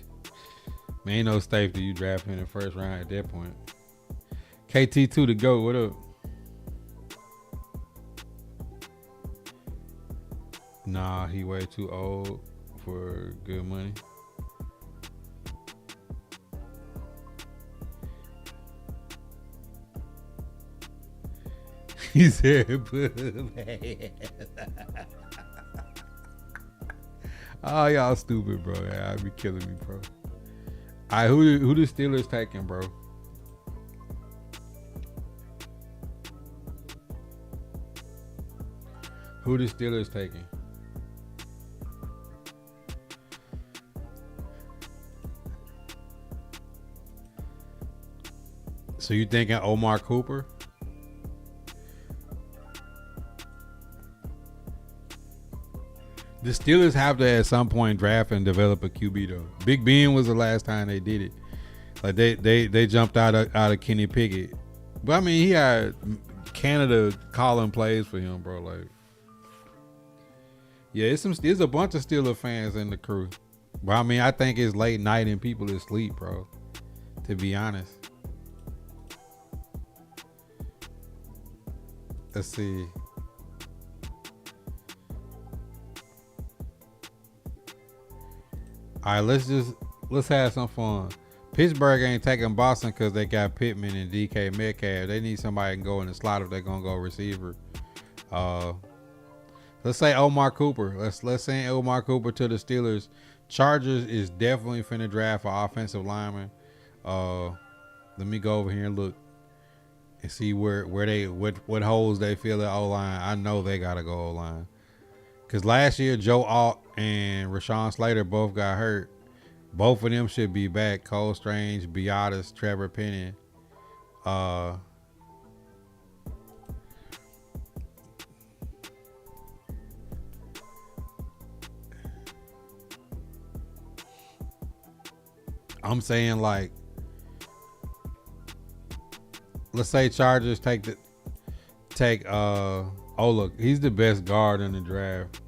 Man, ain't no safety you draft in the first round at that point. KT2 to go. What up? Nah, he way too old for good money. He said, "Oh, y'all stupid, bro. Y'all be killing me, bro." All right, who the Steelers taking, bro? Who the Steelers taking? So you thinking Omar Cooper? The Steelers have to at some point draft and develop a QB though. Big Ben was the last time they did it. Like they jumped out of Kenny Pickett, but I mean he had Canada calling plays for him, bro. Like, yeah, there's a bunch of Steelers fans in the crew, but I mean I think it's late night and people are asleep, bro. To be honest, let's see. All right, let's have some fun. Pittsburgh ain't taking Boston because they got Pittman and DK Metcalf. They need somebody who can go in the slot if they're gonna go receiver. Uh, let's say Omar Cooper. Let's send Omar Cooper to the Steelers. Chargers is definitely finna draft an offensive lineman. Let me go over here and look and see what holes they feel at O line. I know they gotta go O line. Because last year, Joe Alt and Rashawn Slater both got hurt. Both of them should be back. Cole Strange, Biotis, Trevor Penny. I'm saying, like, let's say Chargers oh look, he's the best guard in the draft.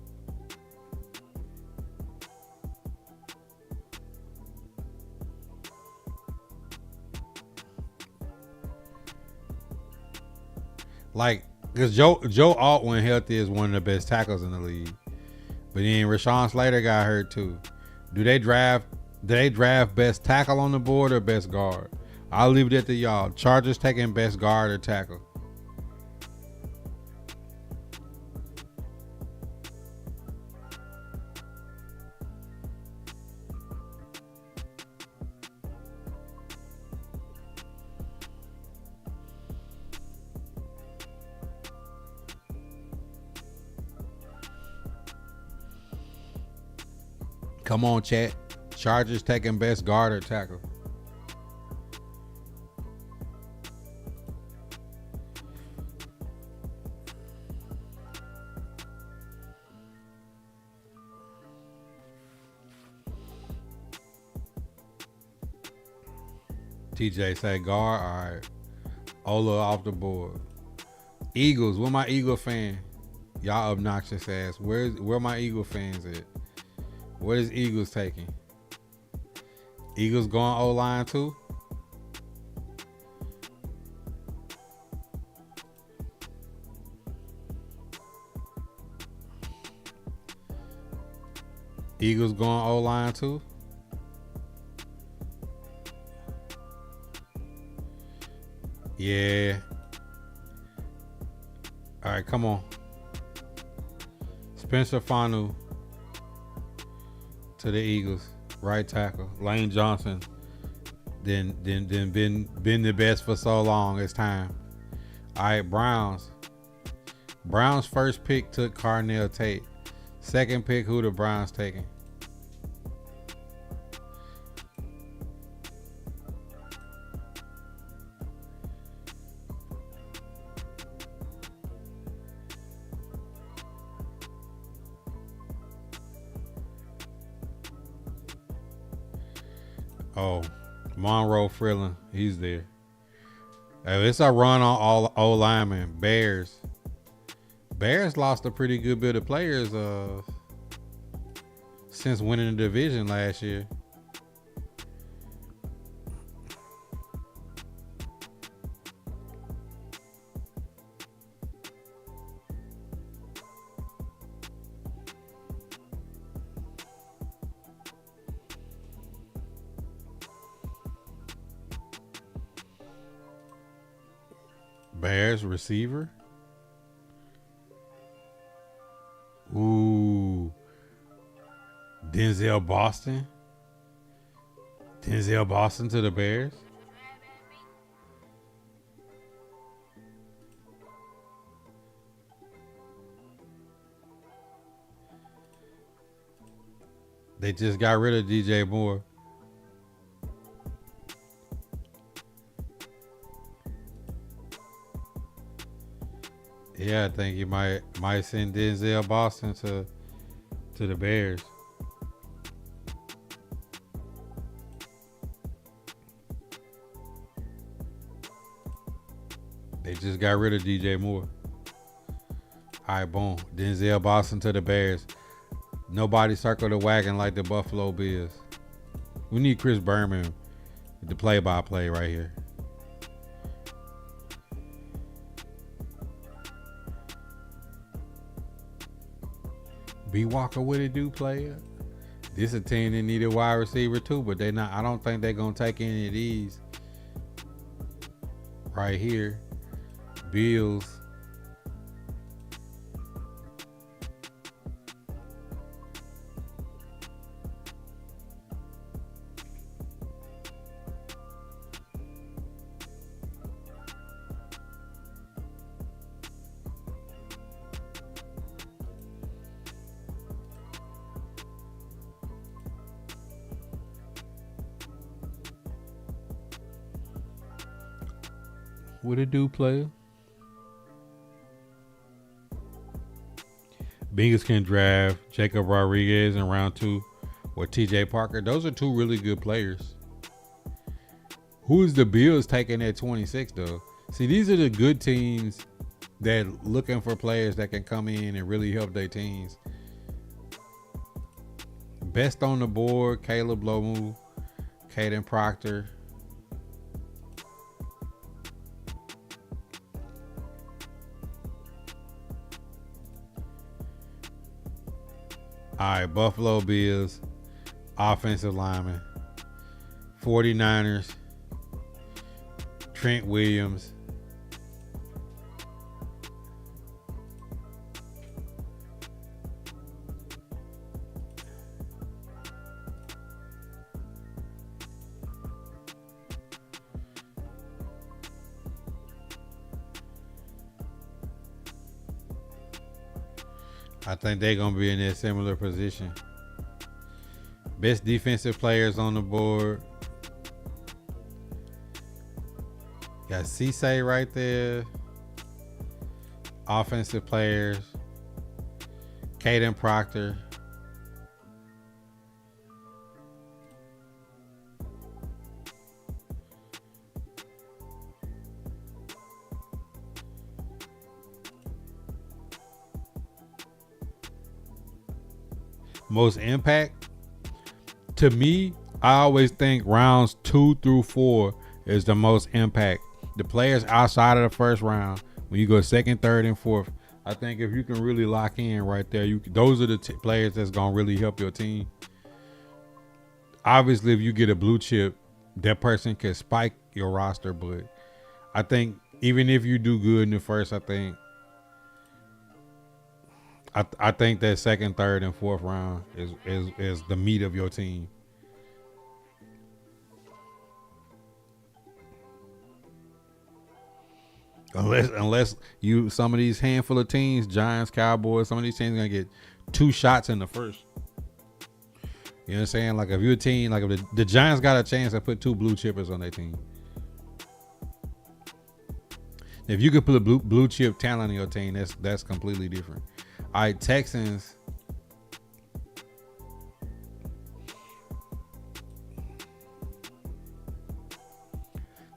Like, because Joe Alt when healthy is one of the best tackles in the league. But then Rashawn Slater got hurt too. Do they draft best tackle on the board or best guard? I'll leave it to y'all. Chargers taking best guard or tackle. Come on, chat. Chargers taking best guard or tackle. TJ say guard. All right. Ola off the board. Eagles. Where my Eagle fan? Y'all obnoxious ass. Where my Eagle fans at? What is Eagles taking? Eagles going O-line too? Eagles going O-line too? Yeah. All right, come on. Spencer Fanu to the Eagles, right tackle. Lane Johnson, then been the best for so long. It's time. All right, Browns. Browns first pick took Carnell Tate. Second pick, who the Browns taking? Oh, Monroe Freeland, he's there. Hey, it's a run on all O linemen. Bears lost a pretty good bit of players since winning the division last year. Bears receiver. Denzel Boston. Denzel Boston to the Bears. They just got rid of DJ Moore. Yeah, I think you might send Denzel Boston to the Bears. They just got rid of DJ Moore. All right, boom. Denzel Boston to the Bears. Nobody circled the wagon like the Buffalo Bills. We need Chris Berman, the play-by-play right here. B Walker, what it do, player? This a team that need a wide receiver too, but they not. I don't think they're gonna take any of these right here. Bills. What it do, player? Bengals can draft Jacob Rodriguez in round 2 or TJ Parker. Those are two really good players. Who is the Bills taking at 26 though? See, these are the good teams that looking for players that can come in and really help their teams. Best on the board, Caleb Lomu, Caden Proctor. All right, Buffalo Bills, offensive lineman. 49ers, Trent Williams. I think they're going to be in a similar position. Best defensive players on the board. Got Cisse right there. Offensive players. Caden Proctor. Most impact, to me, I always think rounds 2 through 4 is the most impact. The players outside of the first round, when you go second, third, and fourth, I think if you can really lock in right there, those are the players that's gonna really help your team. Obviously, if you get a blue chip, that person can spike your roster, but I think even if you do good in the first, I think that second, third, and fourth round is the meat of your team. Unless you some of these handful of teams, Giants, Cowboys, some of these teams are gonna get 2 shots in the first. You know what I'm saying? Like if you're a team, like if the Giants got a chance to put 2 blue chippers on their team. If you could put a blue chip talent on your team, that's completely different. All right, Texans.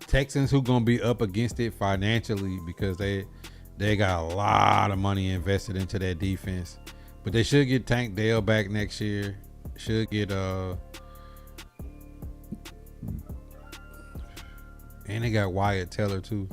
Texans who gonna be up against it financially because they got a lot of money invested into that defense. But they should get Tank Dell back next year. Should get and they got Wyatt Teller too.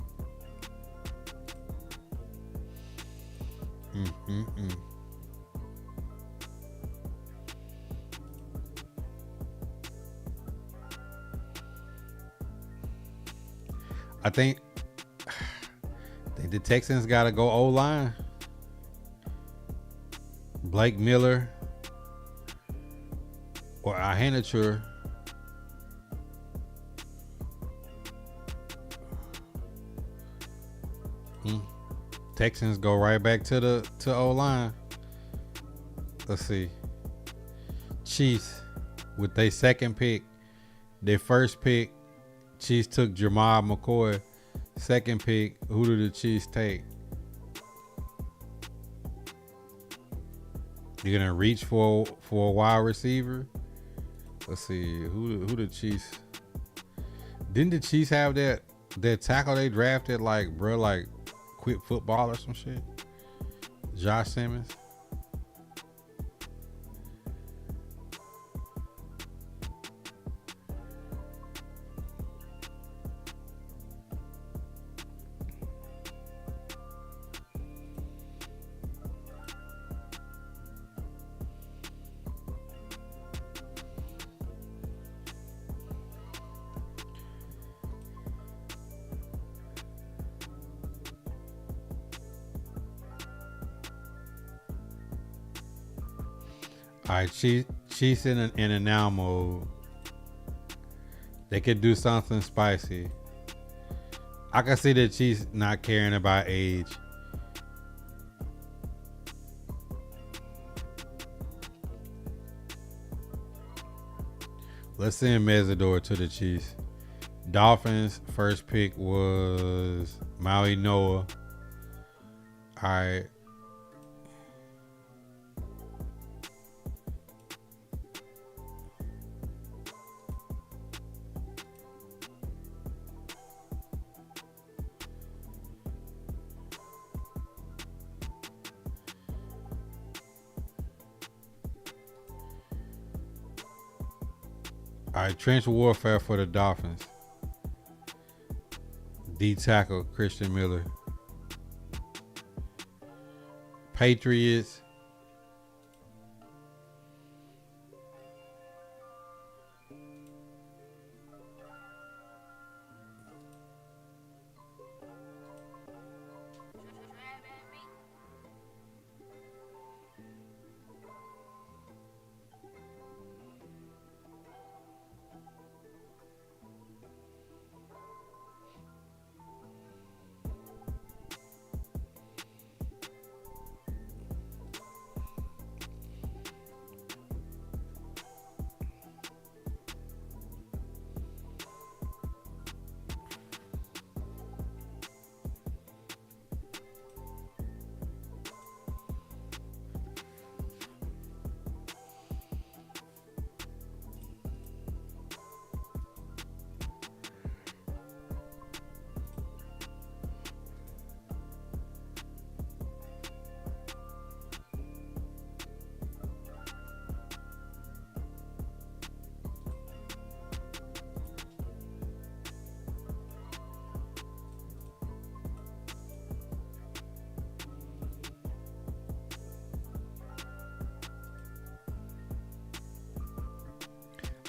I think the Texans got to go O-line. Blake Miller, or Ahanature. Texans go right back to O-line. Let's see. Chiefs with their second pick. Their first pick, Chiefs took Jamal McCoy. Second pick, who do the Chiefs take? You're gonna reach for a wide receiver. Let's see who the Chiefs. Didn't the Chiefs have that tackle they drafted like quit football or some shit? Josh Simmons. All right, Chiefs in a now mode. They could do something spicy. I can see the Chiefs not caring about age. Let's send Mesidor to the Chiefs. Dolphins first pick was Maui Noah. All right. All right, trench warfare for the Dolphins. D tackle Christian Miller. Patriots.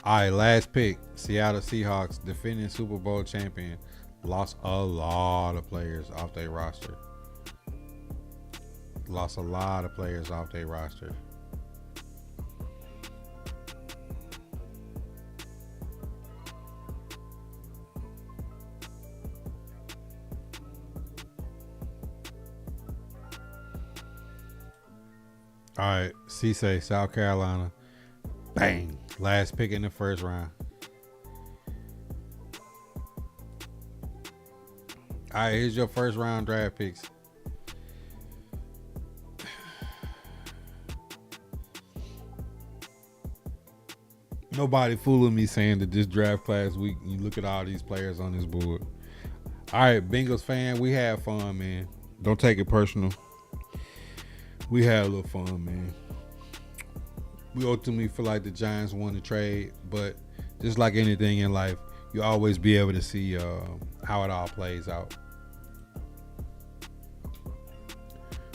All right, last pick. Seattle Seahawks, defending Super Bowl champion, lost a lot of players off their roster. Lost a lot of players off their roster. All right, Cisse, South Carolina. Bang. Last pick in the first round. All right, here's your first round draft picks. Nobody fooling me saying that this draft class week, you look at all these players on this board. All right, Bengals fan, we had fun, man. Don't take it personal. We had a little fun, man. We ultimately feel like the Giants won the trade, but just like anything in life, you always be able to see how it all plays out.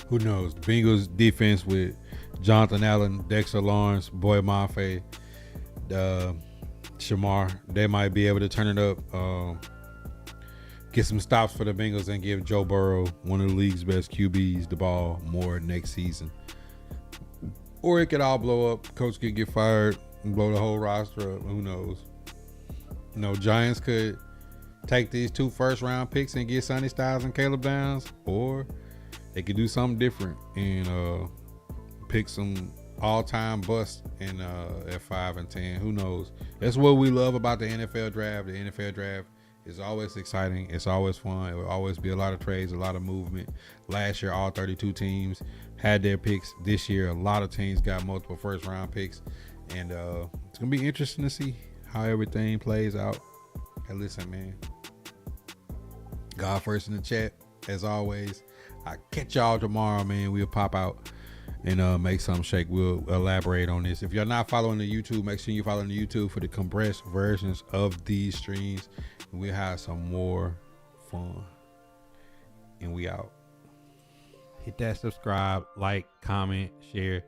Who knows? The Bengals defense with Jonathan Allen, Dexter Lawrence, Boy Mafe, Shamar, they might be able to turn it up, get some stops for the Bengals and give Joe Burrow, one of the league's best QBs, the ball more next season. Or it could all blow up. Coach could get fired. blow the whole roster up. Who knows? Giants could take these 2 first-round picks and get Sonny Styles and Caleb Downs, or they could do something different and pick some all-time busts in at 5 and 10. Who knows? That's what we love about the NFL draft. The NFL draft is always exciting. It's always fun. It will always be a lot of trades, a lot of movement. Last year, all 32 teams had their picks. This year, a lot of teams got multiple first-round picks, and it's gonna be interesting to see how everything plays out. Hey, listen, man. God first in the chat, as always. I'll catch y'all tomorrow, man. We'll pop out and make something shake. We'll elaborate on this. If you're not following the YouTube, make sure you follow the YouTube for the compressed versions of these streams. And we'll have some more fun. And we out. Hit that subscribe, like, comment, share.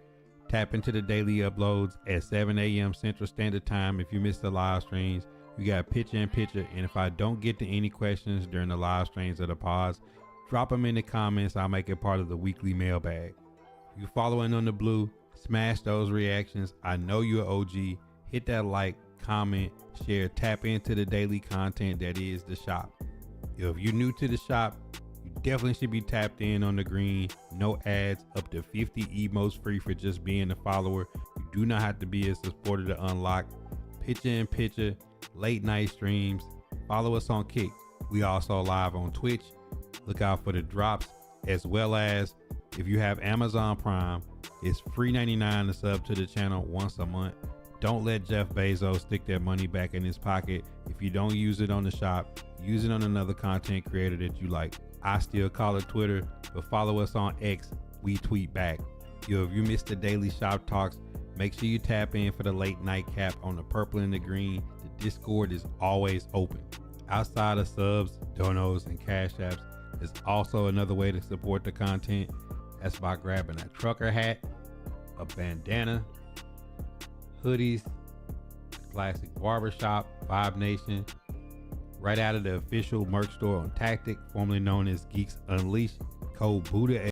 Tap into the daily uploads at 7 a.m. Central Standard Time. If you missed the live streams, we got picture in picture. And if I don't get to any questions during the live streams or the pods, drop them in the comments. I'll make it part of the weekly mailbag. If you're following on the blue, smash those reactions. I know you're an OG. Hit that like, comment, share, tap into the daily content that is the shop. If you're new to the shop, you definitely should be tapped in on the green. No ads, up to 50 emotes free for just being a follower. You do not have to be a supporter to unlock. Picture in picture, late night streams. Follow us on Kick. We also live on Twitch. Look out for the drops, as well as if you have Amazon Prime, it's free $99 to sub to the channel once a month. Don't let Jeff Bezos stick that money back in his pocket. If you don't use it on the shop, use it on another content creator that you like. I still call it Twitter, but follow us on X. We tweet back. If you missed the daily shop talks, make sure you tap in for the late night cap on the purple and the green. The Discord is always open. Outside of subs, donos, and cash apps, there's also another way to support the content. That's by grabbing a trucker hat, a bandana, hoodies, classic barbershop, Vibe Nation, right out of the official merch store on Tactic, formerly known as Geeks Unleashed. Code Buddha